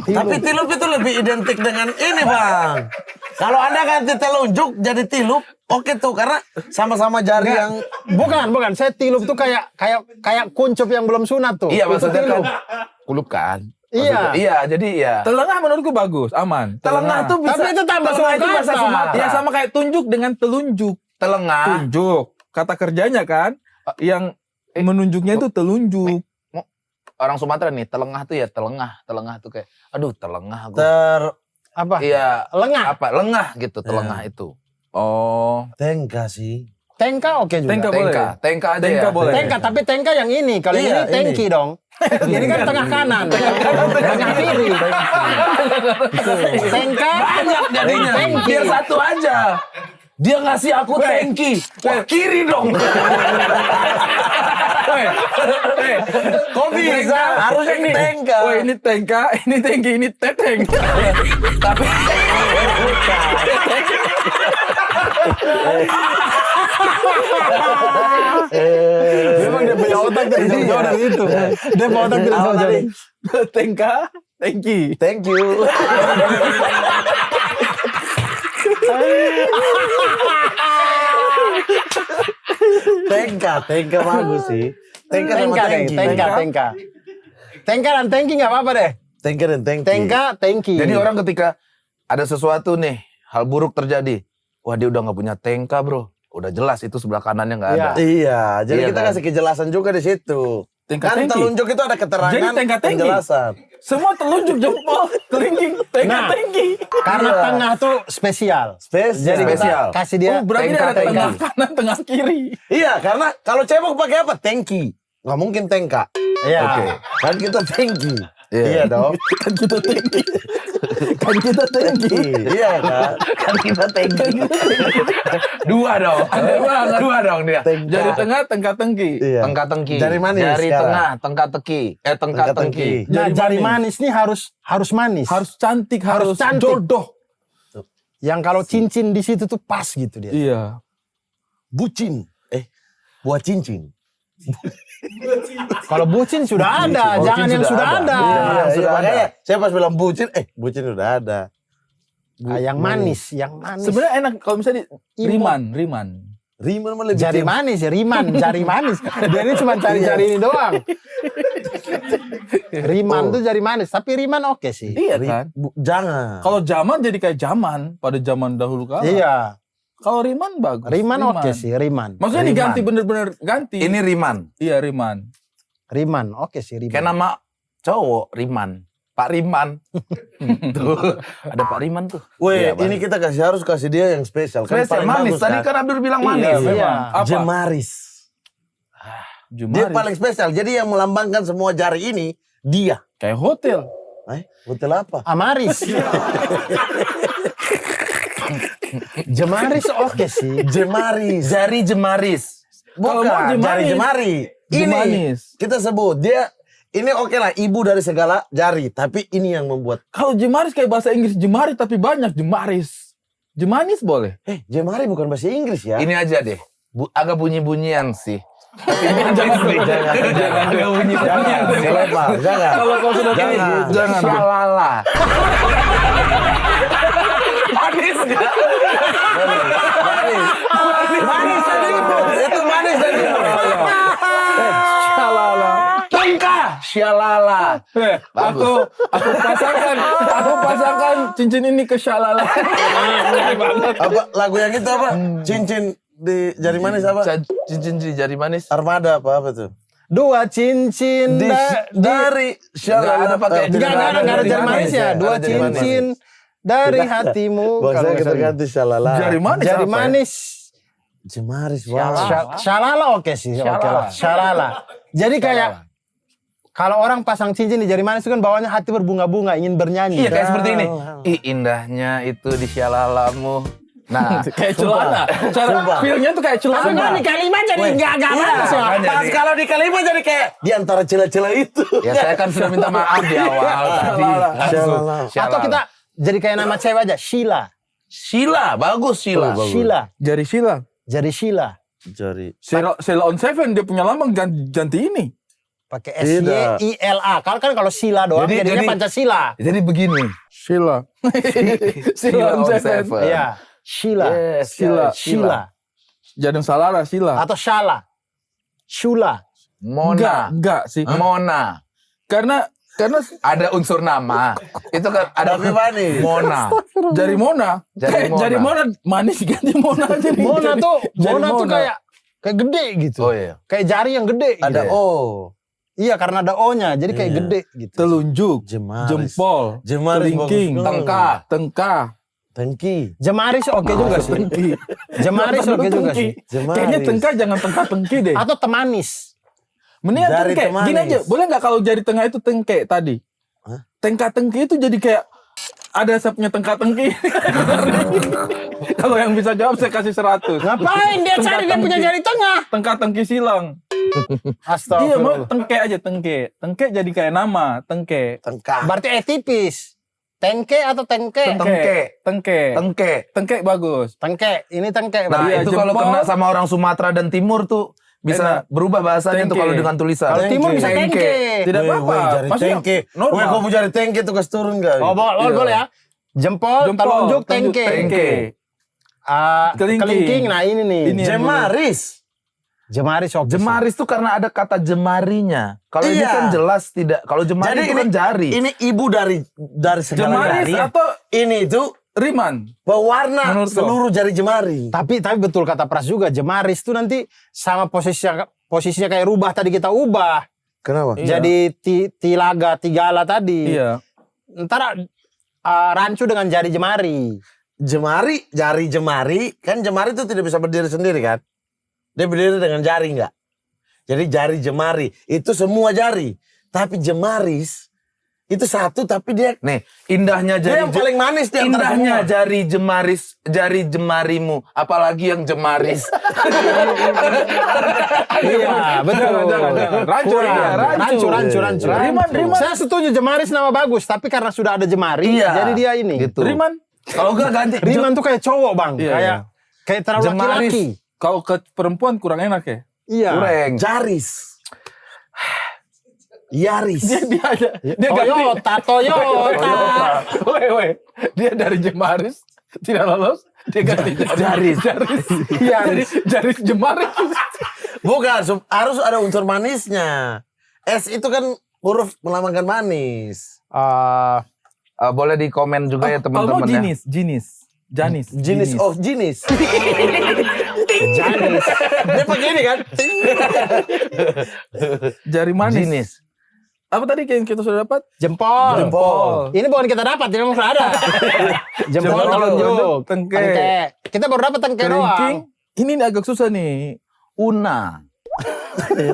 Tapi tilup itu lebih identik dengan ini bang. Kalau anda ganti telunjuk jadi tilup, oke tuh karena sama-sama jari yang Bukan. Saya tilup tuh kayak kuncup yang belum sunat tuh. Iya Itu maksudnya tilup. kan. Kulup kan. Iya. Maksudnya, iya, jadi iya. Telengah menurutku bagus, aman. Telengah tuh bisa. Tapi itu tambah telengah itu suku bahasa kata. Sumatera. Ya sama kayak tunjuk dengan telunjuk. Telengah. Tunjuk. Kata kerjanya kan yang menunjuknya itu telunjuk. Orang Sumatera nih, telengah tuh ya telengah. Telengah tuh kayak, aduh telengah gue. Apa? Iya. Lengah. Apa? Lengah gitu, telengah itu. Oh, tengka sih. Tengka oke juga. Tengka boleh. Tengka aja Tengka ya. boleh. Tengka, tapi tengka yang ini. Kalau Iya, ini tengki dong. Ini kan tengah kanan. Tengah kiri. Tengka. Banyak jadinya. Tengki. Biar satu aja. Dia ngasih aku tengki. Wah, kiri dong. Kok bisa? Harusnya Ini, tengka. wah, ini tengka, ini tengki, ini teteng. Tapi Memang dia punya otak dari jauh dari itu. Dia punya otak dari Apa jauh tadi? Tengka, tengki. Thank you. Tengka bagus sih. Tengka sama Tengka deh, tengki. tengka. Tengka dan tengki nggak apa-apa deh. Tengka dan tengki. Tengka, tengki. jadi orang ketika ada sesuatu nih, hal buruk terjadi. Wah, dia udah nggak punya tengka, bro. Udah jelas itu sebelah kanannya nggak ada. Iya, jadi Iya kita kan? kasih kejelasan juga di situ. Tengka, Kan tengki. telunjuk itu ada keterangan, Jadi tengka, tengki. penjelasan. Semua telunjuk jempol, kelingking, tengka, Nah. tengki. Karena Iya. tengah tuh spesial. Spesial. Jadi kita Spesial. kasih dia Oh, berarti tengka, ada tengah tengki. kanan, tengah kiri. Iya, karena kalau cebok pakai apa? Tengki. Nggak mungkin tengka. Iya. Oke. Kan kita tengki. Iya. Iya dong. Kan kita tengki. Kan kita tengki. Iya kan? Kan kita tengki. Dua dong. Dua dong dia. Tengka. Jari tengah, tengka, tengki. Iya. Tengka tengki. Jari manis Jari sekarang. tengah, tengka teki. Tengka Tengka tengki. tengki. Nah, Jari jari manis. manis nih harus manis. Harus cantik, harus cantik. jodoh. Yang kalau cincin di situ tuh pas gitu dia. Iya. Bucin. Buat cincin. Kalau bucin sudah ada, Oh, jangan bucin yang sudah ada. Iya, sudah ada. makanya saya pas bilang bucin, bucin udah ada. Ah, yang manis, yang manis. Sebenarnya enak kalau misalnya Imut. Riman. Riman mah lebih Jari manis ya, Riman, jari manis. Dia ini cuma cari-cari ini doang. Riman tuh jari manis, tapi Riman oke sih. Iya kan? Jangan. Kalau zaman jadi kayak zaman pada zaman dahulu kala. Iya, Kalau Riman bagus. Riman oke sih, Riman. Maksudnya Riman. diganti bener-bener ganti. Ini Riman. Iya Riman. Riman, oke sih Riman. Kayak nama cowok Riman. Pak Riman. Tuh, ada Pak Riman tuh. Weh, Iya, ini kita harus kasih dia yang spesial. Kan spesial paling manis. bagus Tadi kan Abdur bilang manis. Iya, Iya. memang. Apa? Jemaris. Jumari. Dia paling spesial. Jadi yang melambangkan semua jari ini, dia. Kayak hotel. Hotel apa? Amaris. Jemaris oke sih. Jemaris. Jari jemaris. Kalau mau Bukan, jari jemaris. jemari. Ini Jemanis. kita sebut dia. Ini oke lah, ibu dari segala jari. Tapi ini yang membuat. Kalau jemaris kayak bahasa Inggris jemari tapi banyak jemaris. Jemanis boleh. Jemari bukan bahasa Inggris ya? Ini aja deh. Agak bunyi-bunyian sih. Jangan deh. Jangan agak bunyi-bunyian. Selebar, jangan. Kalau kau sudah Jangan. kayak jangan. Syalala. Manis nggak? Manis tadi. Itu manis tadi. Shalala. Tengka. Syalala. Aku pasangkan cincin ini ke Shalala. Apa lagu yang itu apa? Cincin di jari manis apa? Cincin di jari manis. Armada apa tuh? Dua cincin Dari Nggak ada pakai Enggak ada jari manis ya. Dua Ada jari manis. cincin dari hatimu. Bangsa Kalau kita misalnya. ganti shalala. Jari manis. Jari apa ya? manis. Jemaris, wow. Shalala oke sih, oke lah. Shalala. Jadi kayak kalau orang pasang cincin di jari manis itu kan bawahnya hati berbunga-bunga, ingin bernyanyi. Iya kayak seperti ini. Ih indahnya itu di syalalamu. Nah, Kayak celana. Cara feel-nya tuh kayak celana. Tapi kan di kalimat jadi enggak bagus ya. kan Pas jadi- kalau di kalimat jadi kayak di antara celah-celah itu. ya saya kan sudah minta maaf di awal tadi. Langsung. Syalala. Atau kita jadi kayak nama cewek aja, Sheila. Sheila, bagus Sheila. Sheila. Jari Sheila. Jadi Sheila. Jari. Sheila on Seven dia punya lambang ganti ini. Pakai Tidak. SYILA. Kalau Sheila doang Jadi- jadinya jadi- Pancasila. Jadi begini. Sheila. Sheila on Seven. Iya. Sheila. Yes, Sheila. Sheila. Jangan salah lah Sheila. Atau Shala. Shula. Mona. Enggak sih. Mona. Karena Ada unsur nama. Itu kan ada Tapi manis. Mona. jari Mona. Jari Mona. Jari Mona manis ganti Mona jadi. Mona tuh, Jari Mona tuh kayak gede gitu. Oh iya. Kayak jari yang gede Ada gitu. O. Iya karena ada O-nya, jadi kayak Iya. gede gitu. telunjuk, Jemaris. jempol, Jemaris kelingking, bagus. Tengka. tengkah, Tengki. Jemaris oke juga sih. Tengki. Jemaris Jangan oke terlalu juga tengki. sih. Jemaris. Kayaknya tengka jangan tengka-tengki deh. Atau temanis. Mendingan Jari tengke. temanis. Gini aja, boleh nggak kalau jari tengah itu tengke tadi? Hah? Tengka-tengki itu jadi kayak ada sapnya tengka-tengki. Kalau yang bisa jawab saya kasih 100. Ngapain dia cari dia punya jari tengah? Tengka-tengki silang. Iya, mau Astagfirullah. tengke aja, tengke. Tengke jadi kayak nama, tengke. Tengkah. Berarti tipis. Tengke atau tengke? Tengke. Tengke. Tengke. Tengke bagus. Tengke. Ini tengke. Nah, Iya, itu kalau jempol. kena sama orang Sumatera dan Timur tuh bisa berubah bahasanya tuh Tengke. kalau dengan tulisan. Kalau timur bisa tengke. Tidak Weh, apa-apa. jari Maksudnya tengke. normal. Weh, kau mau jari tengke tuh kasih turun gak? Oh, boleh ya. Jempol, telunjuk, tengke. Tengke. Kelingking. Kelingking. Nah, ini nih. Ini yang Jemaris. Jemaris oke. Jemaris tuh karena ada kata jemarinya. Kalau ini Iya. kan jelas tidak. Kalau jemari itu kan jari. Ini ibu dari segala Jemaris jari. atau Ini itu Riman. pewarna Menurut kau? seluruh jari jemari. Tapi betul kata Pras juga. Jemaris tuh nanti sama posisinya kayak rubah tadi kita ubah. Kenapa? Iya. Jadi tilaga, tigala tadi. Iya. Ntar rancu dengan jari jemari. Jemari, jari jemari, kan jemari itu tidak bisa berdiri sendiri kan? Dia berdiri dengan jari enggak? Jadi jari jemari, itu semua jari. Tapi jemaris, itu satu tapi dia Nih, indahnya dia jari yang paling manis di antara indahnya semua. jari jemaris, jari jemarimu, apalagi yang jemaris. Iya, betul. Jangan. Rancu, Kurang. iya, rancu. Rancu. Riman. Saya setuju jemaris nama bagus, tapi karena sudah ada jemari, Iya. jadi dia ini. Gitu. Riman. Kalau enggak ganti Riman tuh kayak cowok bang, Iya, kayak terlalu Jemaris. laki-laki. Kalau ke perempuan kurang enak ya. Iya. Kureng. Jaris. Yaris. Dia ada. Dia ganti. Toyota. Weh. Dia dari Jemaris tidak lolos. Dia ganti Jaris. Iya. Jaris Jemaris. Bukan, harus ada unsur manisnya. S itu kan huruf melambangkan manis. Boleh di komen juga ya Kalau mau teman-teman ya. Janis. Jenis, oh jenis. Janis. Dia pakai ini kan? Jari manis. Jenis. Apa tadi yang kita sudah dapat? Jempol. Jempol. Ini bukan kita dapat, ini memang sudah ada. Jempol, Jempol, telunjuk, tengke. Kita baru dapat tengke Kelingking. doang. Ini agak susah nih. Una.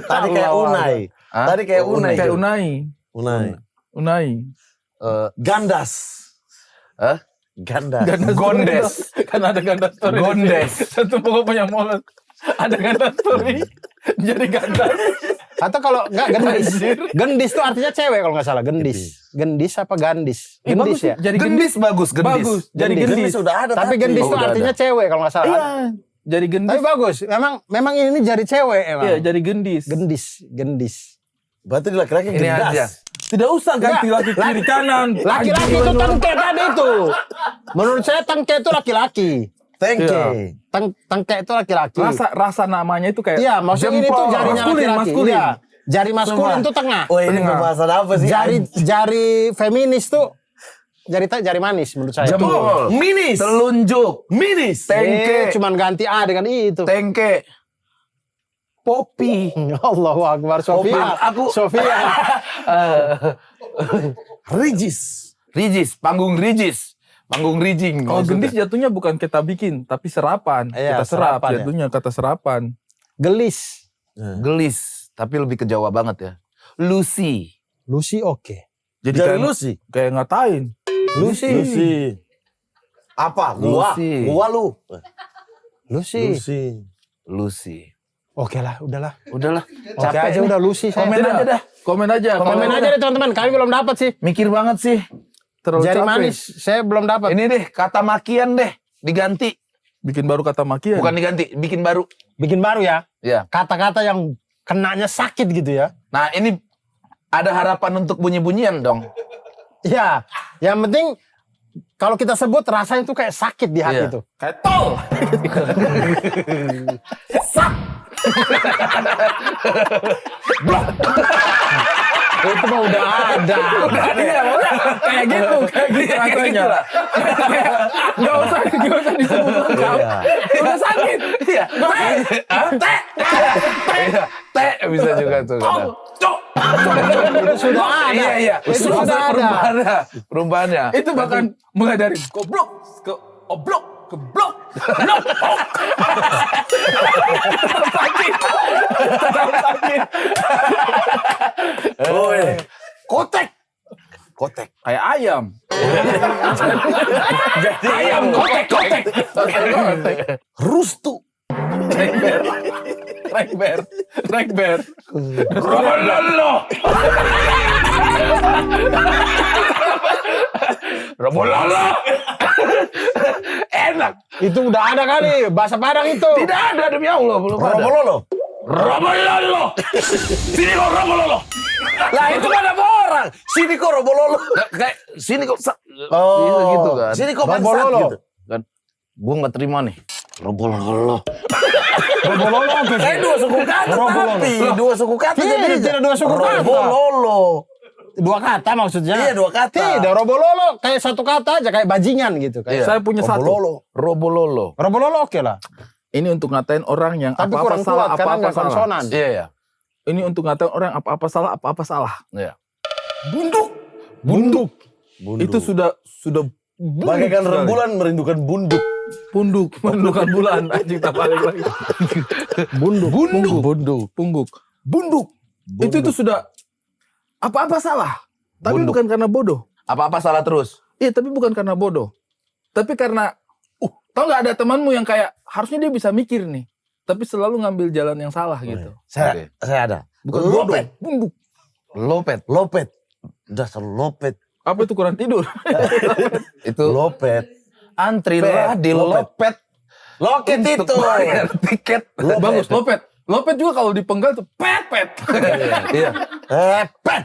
Tadi kayak Unai. Hah? Tadi kayak Oh, Unai. Kayak tuh. Unai. Unai. Gandas. Hah? Gandas. Gondes. Kan ada gandas story. Gondes. Satu pokoknya molet. Ada gandas story. Jadi gandas. Atau kalau enggak gendis. Anjir. Gendis tuh artinya cewek kalau nggak salah. Gendis. Gendis apa gandis? Ih, bagus Gendis ya. Jadi Gendis bagus, gendis. Bagus. Jadi Gendis. gendis. Gendis sudah ada. Tapi gendis Oh, tuh udah artinya cewek kalau nggak salah. Iya. Jadi gendis. Tapi bagus. Memang ini jari cewek emang. Iya, jadi gendis. Gendis. Berarti laki-laki Ini gendas. aja. Tidak usah ganti lagi kiri kanan. Laki-laki itu tengke tadi itu. Menurut saya tengke itu laki-laki. Tengke. Tengke itu laki-laki. Rasa namanya itu kayak Iya, maksudnya ini tuh jarinya maskulin, laki-laki. maskulin. Iya. Jari maskulin Sumpah. tuh tengah. Oh ini pembahasan apa sih? Jari feminis tuh jari manis menurut saya. Jempol. Minis. Telunjuk. Minis. Tengke. Cuman ganti A dengan I itu. Tengke. Popi. Allahu Akbar. Sofia. Sofia. Rigis. Rijis. Panggung rijis. Panggung rijing. kalau maksudnya. gendis jatuhnya bukan kita bikin, tapi serapan. Iya, Kita serap serapan ya. jatuhnya kata serapan. Gelis. Gelis. Tapi lebih ke Jawa banget ya. Lucy. Lucy oke. Jadi Jari kayak, Lucy. kayak ngatain. Lucy. Lucy. Apa? Gua. Lucy. Gua lu. Lucy. Lucy. Lucy. Oke lah, udahlah. Udahlah. Oke aja udah Lucy saya. Komen aja dah. Komen aja. Komen aja deh teman-teman. Kami belum dapat sih. Mikir banget sih. Terlalu Jari capek. manis saya belum dapat. Ini deh, kata makian deh. Diganti. Bikin baru kata makian. Bukan diganti, bikin baru. Bikin baru ya. Ya. Kata-kata yang kenanya sakit gitu ya. Nah, ini ada harapan untuk bunyi-bunyian dong. Ya, yang penting kalau kita sebut rasanya tuh kayak sakit di hati Iya. tuh. Kayak tol. Itu mah udah ada. Iya, maksudnya kayak gitu rasanya. Gak usah disebut lengkap. Udah sakit. Iya. Teh bisa juga tuh. kadang. Itu sudah ada. Iya. Itu sudah ada. Perubahannya. Itu bahkan mulai dari goblok ke oblok, keblok, blok, ok. Tetap sakit. Kotek. Kotek. Kayak ayam. Ayam kotek. Rustu. Rekber. Robololo. Robololo. Enak. Itu udah ada kali bahasa Padang itu. Tidak ada demi Allah, belum ada. Robololo. Robololo. Sini kok Robololo. Lah itu kan ada orang. Sini kok robololo. Kayak sini kok Oh, gitu kan. Sini kok bangsat Robololo. gitu. Kan gua nggak terima nih. Robololo. Robololo apa sih? Kayak dua suku kata Robololo. tapi dua suku kata Tidak, tidak dua suku kata. Robololo. Dua kata maksudnya. Iya, dua kata. Tidak, robololo kayak satu kata aja kayak bajingan gitu. Kayak. Saya punya satu. Robololo. Robololo oke lah. Ini untuk ngatain orang yang Tapi apa-apa kurang salah, kuat karena apa-apa nggak salah. konsonan. Iya ya. Ini untuk ngatain orang yang apa-apa salah, apa-apa salah. Iya. Bunduk. Bunduk. Itu sudah bagaikan sekali. rembulan merindukan bunduk. Punduk, menentukan bulan. Anjing tak balik lagi. Bunduk. Itu sudah apa-apa salah. Tapi Bunduk. bukan karena bodoh. Apa-apa salah terus. Iya, tapi bukan karena bodoh. Tapi karena tau nggak ada temanmu yang kayak harusnya dia bisa mikir nih, tapi selalu ngambil jalan yang salah gitu. Saya ada. Bukan Lopet. bodoh. Bunduk. Lopet. Dasar lopet. Apa itu kurang tidur? Itu Lopet. antrilah di Lopet. Lopet. Loket itu. Untuk bayar tiket. Bagus, lopet. Lopet juga kalau dipenggal tuh pet. Iya. Pet.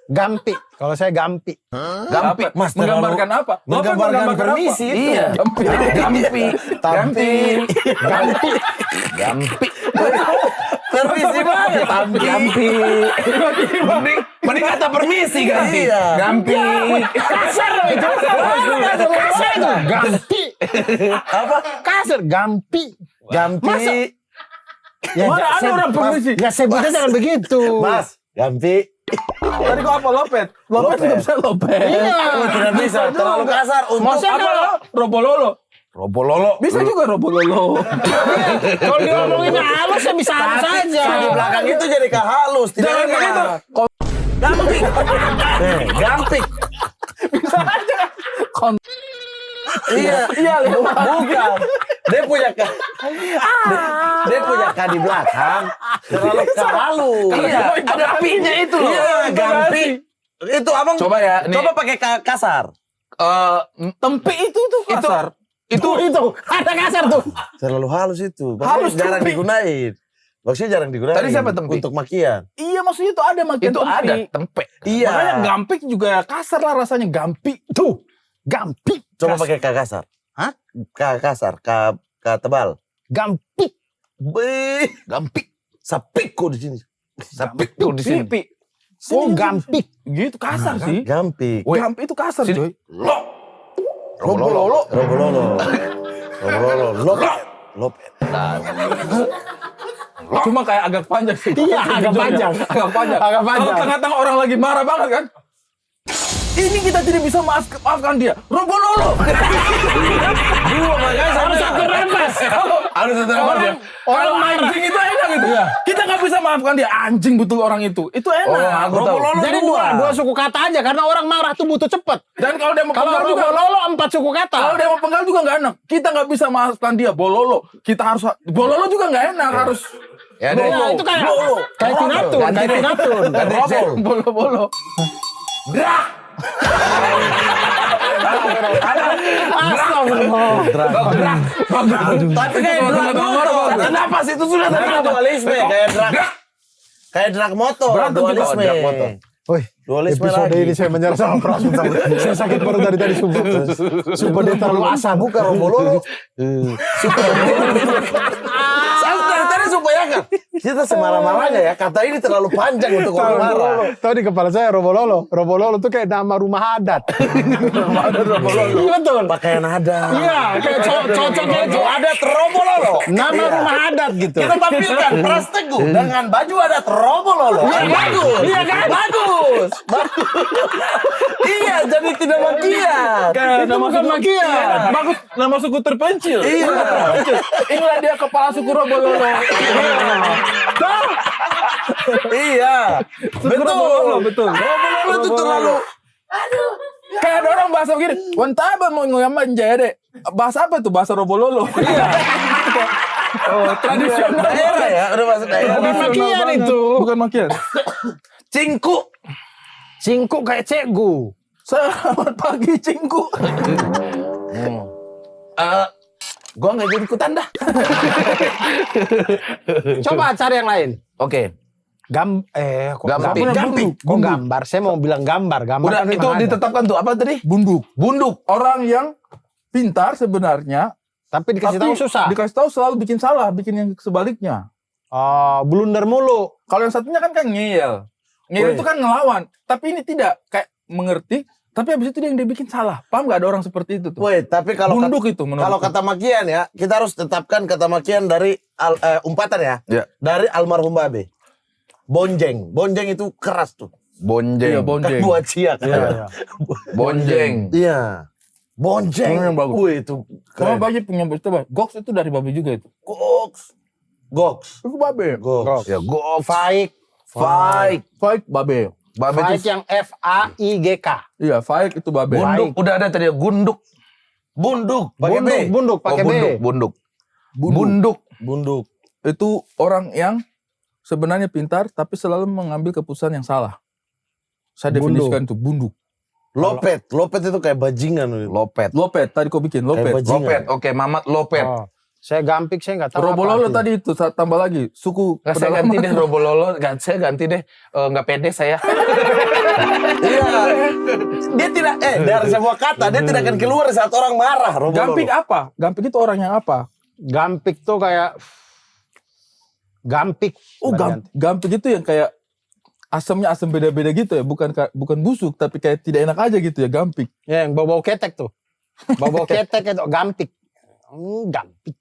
Gampi. Kalau saya gampi. Gampi. Mas, Menggambarkan apa? Lopet menggambarkan permisi apa? itu. Iya. Gampi. Gampi. Permisi banget. Gampi. Mending kata permisi Gampi. Iya. Gampi. Kasar loh itu. Kasar itu. Gampi. Apa? Kasar. Gampi. Gampi. Masa? Ya, Mana ada orang permisi? Ya sebutnya jangan begitu. Mas. Gampi. Tadi kok apa lopet? Lopet juga bisa lopet. Iya. Tidak bisa. Terlalu kasar untuk Maksudnya Apa? kalau Robololo. Robololo. Bisa juga robololo. kalau diomongin halus ya bisa halus aja. di belakang itu jadi halus. Tidak Jangan enak. begitu. Gampik. Gampik. Bisa aja. Iya. Iya, Bukan. Dia punya dia punya K di belakang. Terlalu halus. Iya. Ada pinya itu loh. Iya, gampi. Itu abang. Coba ya, nih. Coba pakai kasar. Tempe itu tuh kasar. Itu ada kasar tuh. Terlalu halus itu. Halus Jarang tempe. digunain. Maksudnya jarang digunain. Tadi siapa tempe? Untuk makian. Iya, maksudnya itu ada makin Itu tempe. ada tempe. Iya. Makanya gampik juga kasar lah rasanya. Gampi. Tuh. Gampi. Coba pakai K kasar. Hah? K kasar. K tebal. Gampi. Gampik. Sapiko di sini. Sapik tuh di sini. Pipi. Oh, gampik. Gitu kasar sih. Gampik. Gampi itu kasar, Sini. coy. Robololo. Robololo. Robololo. Lopet. Cuma kayak agak panjang sih. Iya, agak panjang. Agak panjang. Agak panjang. Kalau tengah-tengah orang lagi marah banget kan. Ini kita tidak bisa maafkan dia. Robololo. Dua makanya Harus satu nafas. Harus ada apa dia? Orang anjing itu enak gitu. Kita nggak bisa maafkan dia. Anjing betul orang itu. Itu enak. aku tahu. Robololo Jadi dua suku kata aja karena orang marah tuh butuh cepet. Dan kalau dia mau Kalau penggal juga. robololo 4 suku kata. Kalau dia mau penggal juga nggak enak. Kita nggak bisa maafkan dia. Bololo. Kita harus. Bololo juga nggak enak. Harus. Ya deh. Ya, itu kayak Bolo. kayak tinatun, Ganti kayak deh. tinatun. Bolo-bolo. Astagfirullah. Tapi kayak drag motor. Napas itu sudah tadi dualisme. Kayak drag motor. Berantem juga, Dualisme. drag motor. Woi, Dualisme episode lagi. ini saya menyerah sama Pras. Saya sakit perut dari tadi sumpah. Sumpah dia terlalu asam. Bukan Robololo. Saya dari tadi supaya kan. Kita semarah-marahnya ya, kata ini terlalu panjang untuk orang marah. Tahu di kepala saya Robololo. Robololo tuh kayak nama rumah adat. Rumah adat Robololo. Iya betul. Pakaian adat. Iya, kayak cocoknya itu adat Robololo. nama rumah adat gitu. Kita tampilkan Pras Teguh dengan baju adat Robololo. Bagus. Iya kan? Bagus. Iya, jadi tidak makian. Itu bukan makian. Bagus, nama suku terpencil. Iya. Inilah dia kepala suku Robololo. Iya. Robololo, betul. Robololo itu terlalu. Kayak ada orang bahasa begini, wantaba mau ngaman jaya. Bahasa apa tuh? Bahasa Robololo. Iya. Oh, tradisional. Daerah ya, udah masuk daerah. Bukan makian itu. Bukan makian. Cingku. Cingku kayak cekgu. Selamat pagi, Cingku. Gua nggak jadi ikutan dah. Coba cari yang lain. Oke. Kok Gampik. gampik. Kok gambar? Saya mau bilang gambar. Gambar Udah kan itu memang ada. ditetapkan tuh apa tadi? Bunduk. Bunduk. Orang yang pintar sebenarnya, Tapi dikasih tahu susah. Dikasih tahu selalu bikin salah, bikin yang sebaliknya. Oh, blunder mulu. Kalau yang satunya kan ngeyel. Ngeyel itu kan ngelawan. Tapi ini tidak kayak mengerti. Tapi habis itu dia yang dia bikin salah. Paham gak ada orang seperti itu tuh? Woi, tapi kalau Bunduk itu menurut kalau kata makian ya, kita harus tetapkan kata makian dari umpatan ya. Ya. Dari almarhum Babe. Bonjeng. Bonjeng itu keras tuh. Iya, Bonjeng. bonjeng. Kan buat cia kan. Iya. Bonjeng. Iya. Bonjeng. Yang bagus. Wih, itu Kalau keren. Babe punya coba. Goks itu dari Babe juga itu. Goks. Goks. Itu Babe. Goks. Ya, go Faik. fight. Faik Babe. Babe Faik itu yang FAIGK. Iya, Faik itu Babe. bunduk. Udah ada tadi gunduk. Bunduk. Pakai B. Bunduk pakai B. Bunduk. Bunduk. Bunduk. Itu orang yang sebenarnya pintar tapi selalu mengambil keputusan yang salah. Saya Bunduk. definisikan itu bunduk. Lopet. Lopet itu kayak bajingan. Lopet. Lopet tadi kau bikin Kayak Lopet. bajingan. Lopet. Oke, Mamat Lopet. Oh, saya gampik, saya nggak tahu. Robololo apa tadi itu tambah lagi suku Nggak, saya ganti deh Robololo. Saya ganti deh. Nggak pede saya. Iya. Dia tidak dari semua kata dia tidak akan keluar saat orang marah. Robololo. Gampik apa? Gampik itu orang yang apa? Gampik tuh kayak gampik. Oh, gampik itu yang kayak asamnya asam beda-beda gitu ya, bukan busuk tapi kayak tidak enak aja gitu ya, gampik. Ya, yang bau-bau ketek tuh. Bau-bau ketek itu gampik. Gampik.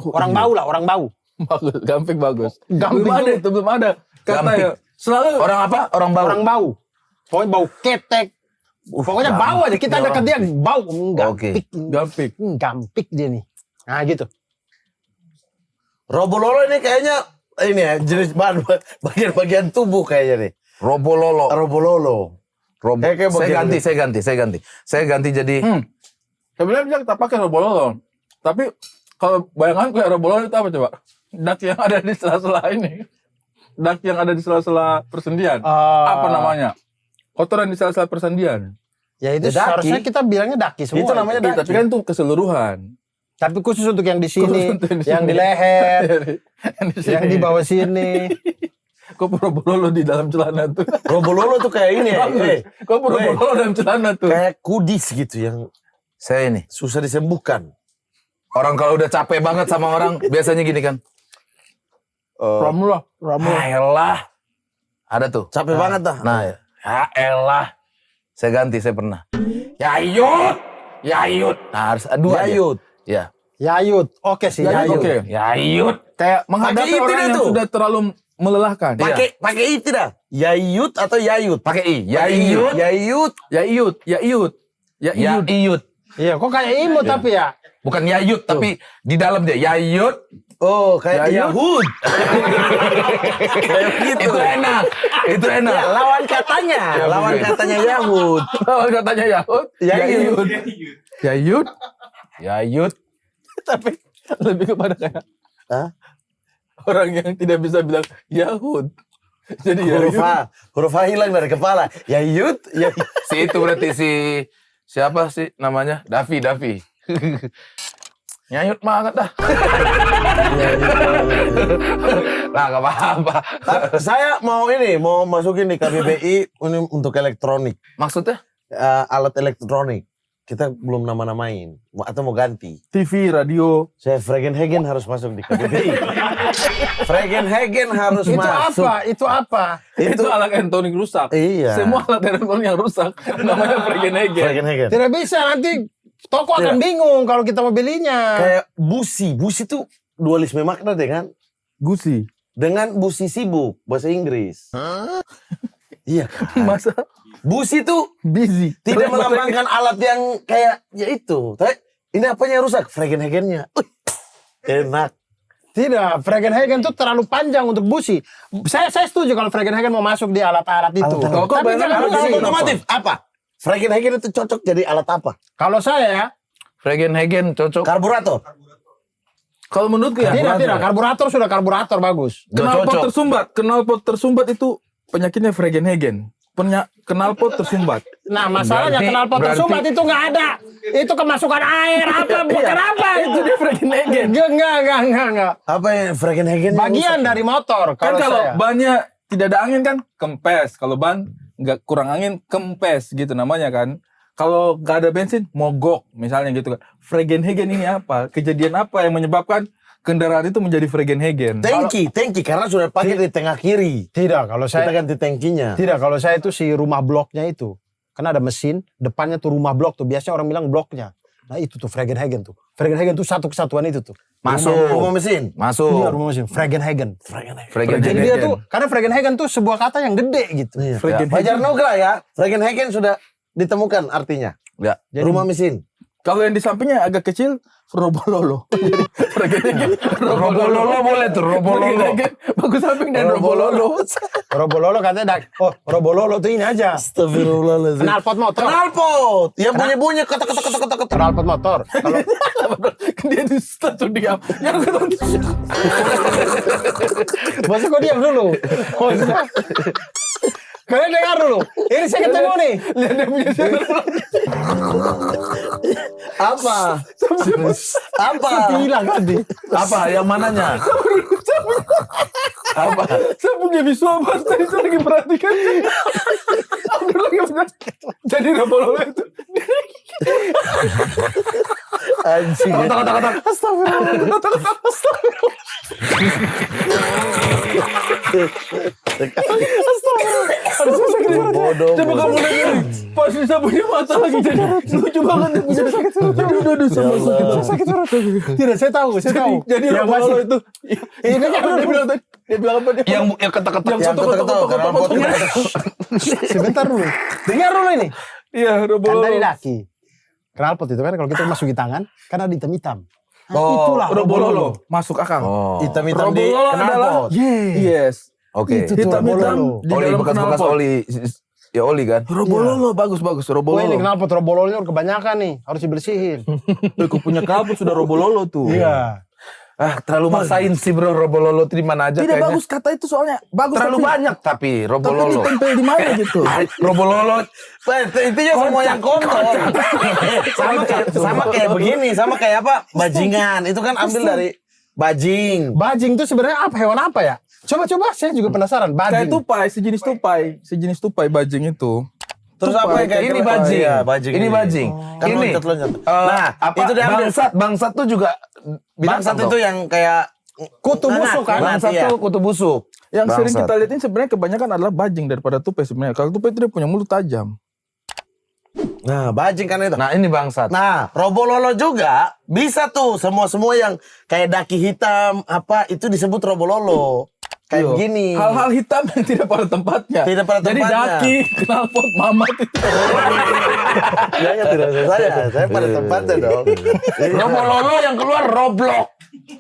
Orang bau lah, orang bau. Bagus, gampik bagus. Gampik belum ada tuh. itu, belum ada kata Gampik. ya. Selalu Orang apa? Orang bau. Orang bau. Pokoknya bau ketek. Pokoknya bau aja. Kita dekat dia bau. Gampik. gampik. Gampik dia nih. Nah gitu. Robololo ini kayaknya ini ya jenis bagian-bagian tubuh kayaknya nih. Robololo. Robololo. Kayak Saya bagian- ganti. Saya ganti jadi Sebenarnya bisa kita pakai robololo. Tapi kalau bayangan kayak robololo itu apa coba? Dak yang ada di sela-sela ini. Dak yang ada di sela-sela persendian. Apa namanya? Kotoran di sela-sela persendian. Ya itu Ya, daki. seharusnya kita bilangnya daki semua. Itu namanya Tapi kan itu keseluruhan. Tapi khusus untuk yang di sini, Khusus untuk yang di yang sini. di leher, Yang yang di bawah sini. Kok robololo di dalam celana tuh? Robololo tuh kayak ini ya. Kok robololo dalam celana tuh? Kayak kudis gitu yang saya ini. susah disembuhkan. Orang kalau udah capek banget sama orang biasanya gini kan. Ramula. Ah, elah. Ada tuh. Capek banget dah. Nah, ya elah. Saya ganti, saya pernah. Yayut. Nah, harus dua aja. Yayut. Ya. Yayut. Oke sih, Yayut, yayut. oke. Yayut. Kayak menghadapi Pakai orang itu yang tuh. sudah terlalu melelahkan. Pakai itu dah. Yayut atau Yayut? Pakai i. Yayut. Yayut. Yaiut. Yayut. Iya, kok kayak imut tapi ya. Bukan yayut, tapi di dalam dia. Yayut. Oh, kayak Yayut. Yahud. Kayak gitu. Itu enak. Itu enak. Ya, lawan katanya. Lawan katanya Yahud. Oh, katanya Yahud. Yayut. Yayut. Yayut. Tapi lebih kepada kayak Hah? orang yang tidak bisa bilang Yahud. Jadi Huruf Yayut. Huruf H hilang dari kepala. Yayut. Yayut. Si itu berarti siapa sih namanya? Davi. Nyayut banget dah. Nah, gak apa-apa. Saya mau masukin di KBBI ini untuk elektronik. Maksudnya? Alat elektronik. kita belum nama-namain. Atau mau ganti. TV, radio. Saya Fregenhagen harus masuk di KBBI. Fregenhagen harus Itu masuk. apa? Itu apa? Itu alat elektronik rusak. Iya. Semua alat elektronik yang rusak namanya Fregenhagen. Fregenhagen. Tidak bisa, nanti toko akan bingung kalau kita mau belinya. Kayak busi. Busi itu dualisme makna dengan Gusi. busi sibuk bahasa Inggris. Iya. Masa Busi itu busy. tidak melambangkan alat yang kayak ya itu. Tapi ini apanya yang rusak? Fregenhagennya. Enak. Tidak, Fregenhagen itu terlalu panjang untuk busi. Saya setuju kalau Fregenhagen mau masuk di alat-alat itu. Alat-alat. Tapi Kalau jangan Kalau busi. alat otomotif apa? Fregenhagen itu cocok jadi alat apa? Kalau saya, Fregenhagen cocok. Karburator. Kalau menurutku ya. tidak. Karburator sudah karburator bagus. Knalpot tersumbat. Knalpot tersumbat itu penyakitnya Fregenhagen. Knalpot tersumbat. Nah, masalahnya Berarti- knalpot tersumbat itu nggak ada. Itu kemasukan air apa? Bukan apa Itu dia Fregenhagen. Enggak. Apa yang Fregenhagen? Bagian dari motor. Kan kalau saya. bannya tidak ada angin kan kempes. Kalau ban nggak kurang angin kempes gitu namanya kan. Kalau nggak ada bensin mogok misalnya gitu kan. Fregenhagen ini apa? Kejadian apa yang menyebabkan kendaraan itu menjadi Fregenhagen? Tangki karena sudah pakai di tengah kiri. Tidak, kalau Kita saya ganti tangkinya. tidak, kalau saya itu si rumah bloknya itu. Karena ada mesin, depannya tuh rumah blok tuh. Biasanya orang bilang bloknya. Nah itu tuh Fregenhagen tuh. Fregenhagen tuh satu kesatuan itu tuh. Masuk. Rumah mesin. Iya, Masuk. rumah mesin. Fregenhagen. Fregenhagen. Jadi dia tuh, karena Fregenhagen tuh sebuah kata yang gede gitu. Iya. Fregenhagen. Fajar Nugra ya. Fregenhagen sudah ditemukan artinya. Ya. Rumah mesin. Kalau yang di sampingnya agak kecil Robololo. Jadi Fregenhagen. Robololo boleh tuh, Robololo. Fregenhagen bagus samping dan Robololo. Robololo katanya, Robololo tuh ini aja. Astagfirullahaladzim. Knalpot motor. Knalpot. Yang bunyi-bunyi kotak. Knalpot motor. Kalau Dia di stasiun diam. Yang bosnya kok diam dulu. Bosnya. Kalian dengar dulu. Ini saya ketemu nih. lihat dia punya channel. Apa? Apa? Hilang tadi. Apa? Yang mananya? Apa? Saya punya visual mas tadi saya lagi perhatikan. Abdul lagi perhatikan. Jadi Robololo itu. Anjing. Kotak. Bodoh. Coba kamu lihat ini. Pas bisa punya mata lagi jadi lucu banget. Bisa sakit perut. Aduh, sakit perut. Tidak, saya tahu. Jadi Yang Robololo masih- itu. Ini kan dia bilang tadi. Dia bilang apa dia? Yang ketak-ketak. Yang Yang kotak-kotak. Sebentar dulu. Dengar dulu ini. Iya, Kan Robololo. tadi daki. Knalpot itu kan kalau kita masukin tangan, kan ada hitam-hitam. Nah, Oh, itulah Robololo masuk akal. Oh. Hitam-hitam di Robololo adalah knalpot. yes. Oke. Itu tuh Hitam-hitam Robololo. di Oli dalam bekas-bekas knalpot. oli. Ya oli kan? Robololo bagus Wah ini Robololo. knalpot Robololo kebanyakan nih, harus dibersihin. Aku punya kabut sudah Robololo tuh. Iya. Ah, terlalu maksain sih bro, Robololo itu di mana aja Tidak kayaknya. bagus kata itu soalnya bagus Terlalu tapi- banyak tapi Tapi Robololo. ditempel di mana gitu? Robololo. Intinya semua yang kotor. sama kayak begini, sama kayak apa? Bajingan. Itu kan ambil dari bajing. Bajing itu sebenarnya apa? Hewan apa ya? Coba saya juga penasaran. Kayak Bajing. sejenis tupai bajing itu. Terus apa yang kayak Ini kira- bajing. Iya, bajing. Ini bajing. Kan Ini. loncat-loncat. Nah, apa? itu diambil. Bangsat tuh juga Bangsat itu yang kayak Kutu busuk kan? Bangsat Iya. tuh kutu busuk. Yang sering Bangsat. kita lihat ini sebenarnya kebanyakan adalah bajing daripada tupai sebenarnya. Kalau tupai itu dia punya mulut tajam. Nah, bajing kan itu. Nah, ini bangsat. Nah, Robololo juga bisa tuh semua yang kayak daki hitam apa itu disebut Robololo. Kayak Iya. begini. Hal-hal hitam yang tidak pada tempatnya. Tidak pada Jadi tempatnya. daki, knalpot, mamat itu. Jangan tidak usah saya pada tempatnya dong. Robololo yang keluar Roblox.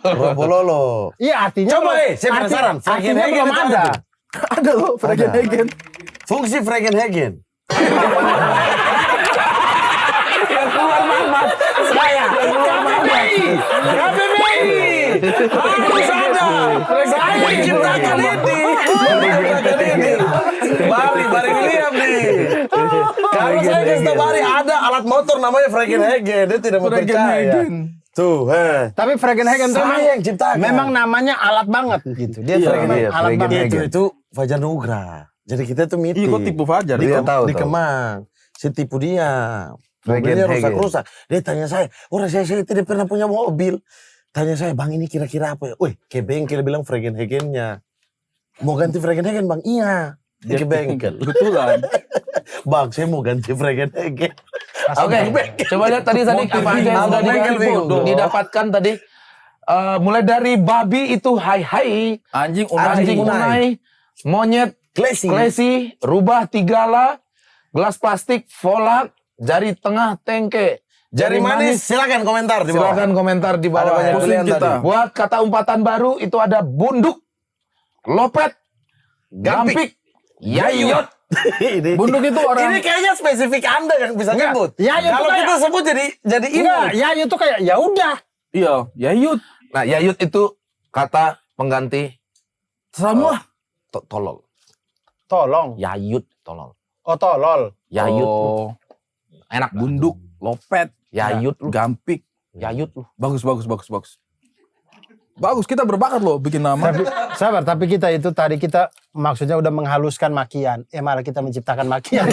Robololo. Iya artinya. Coba, saya penasaran. Artinya Fregenhagen belum itu ada. apa? Ada loh, Fregenhagen. Fungsi Fregenhagen. Saya. Harus ada. Saya menciptakan ini. Bari William nih. Kalau saya kasih tau Bari ada alat motor namanya Fregenhagen. Dia tidak mau percaya. Tuh, Tapi Fregenhagen tuh Saya yang ciptakan. memang namanya alat banget gitu. Dia Iya, memang iya, alat banget. Fregenhagen. itu Fajar Nugra. Jadi kita tuh meeting. Iya, kok tipu Fajar? Di, Dia tahu, di tahu. Kemang. Si tipu dia. Mobilnya Hegen. rusak-rusak. Dia tanya saya, orang saya tidak pernah punya mobil. Tanya saya, bang ini kira-kira apa ya? Wih, ke bengkel bilang Fregenhagennya. Mau ganti Fregenhagen bang? Iya. Ke bengkel. Kebetulan. Bang, saya mau ganti Fregenhagen. Oke, coba lihat tadi apa aja yang sudah didapatkan tadi. Mulai dari babi itu hai, Anjing anjing unai, monyet klesi, rubah tigala, gelas plastik, volak, jari tengah tengke, Jari manis, silakan komentar di bawah. silakan komentar di Ada bawah. banyak pilihan kita. tadi. Buat kata umpatan baru itu ada bunduk, lopet, gampik, yayot. Ini- Bunduk itu orang. Ini kayaknya spesifik Anda yang bisa Enggak. nyebut. Ya, itu Kalau kayak- kita sebut jadi Enggak, imut. ya itu kayak ya udah. Iya, Yayut. Nah, yayut itu kata pengganti Semua. tolol. Tolong. Yayut, tolol. Oh, tolol. Yayut, lu. Oh, Enak bunduk, lopet, Yayut lu. gampik. Yayut lu. Bagus. Bagus, kita berbakat loh bikin nama. Tapi sabar, tapi kita itu tadi kita maksudnya udah menghaluskan makian. Malah kita menciptakan makian.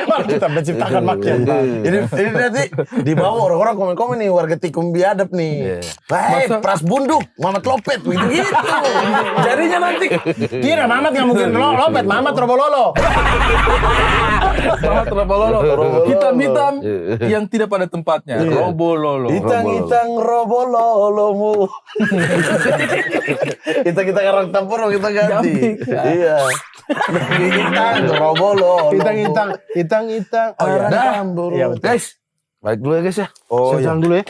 Malah kita menciptakan makian. Ini nanti di bawah orang-orang komen-komen nih warga Tikum Biadab nih. Baik, Pras Bunduk, Mamat Lopet, gitu. Jadinya nanti Kira Mamat nggak mungkin lopet, Mamat Robololo. Mamat Robololo. Hitam-hitam yang tidak pada tempatnya. Robololo. hitang-hitang robololomu. Kita orang tampur kita ganti. Gampik. Iya. Hitang robololo. Hitang. Orang Dah. tambur. Iya, betul. Guys, balik dulu ya guys ya. Oh Saya iya. jalan dulu ya.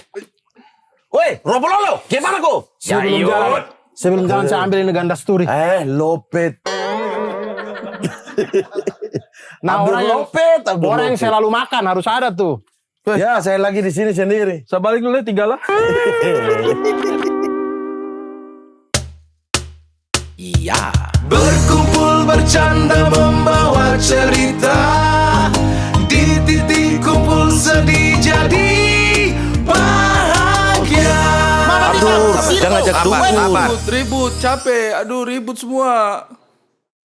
Woi, robololo, gimana kok? Sebelum jalan saya ambil ini ganda sturi. Lopet. Nah, Abdul orang yang Lopet, Abdul orang yang Lopet. selalu makan harus ada tuh. Ya, saya lagi di sini sendiri. Saya balik dulu ya, tinggal lah. Iya. Berkumpul bercanda membawa cerita, di titik kumpul sedih jadi bahagia. Aduh, jangan ngajak Apa? dukun. Ribut, capek. Aduh, ribut semua.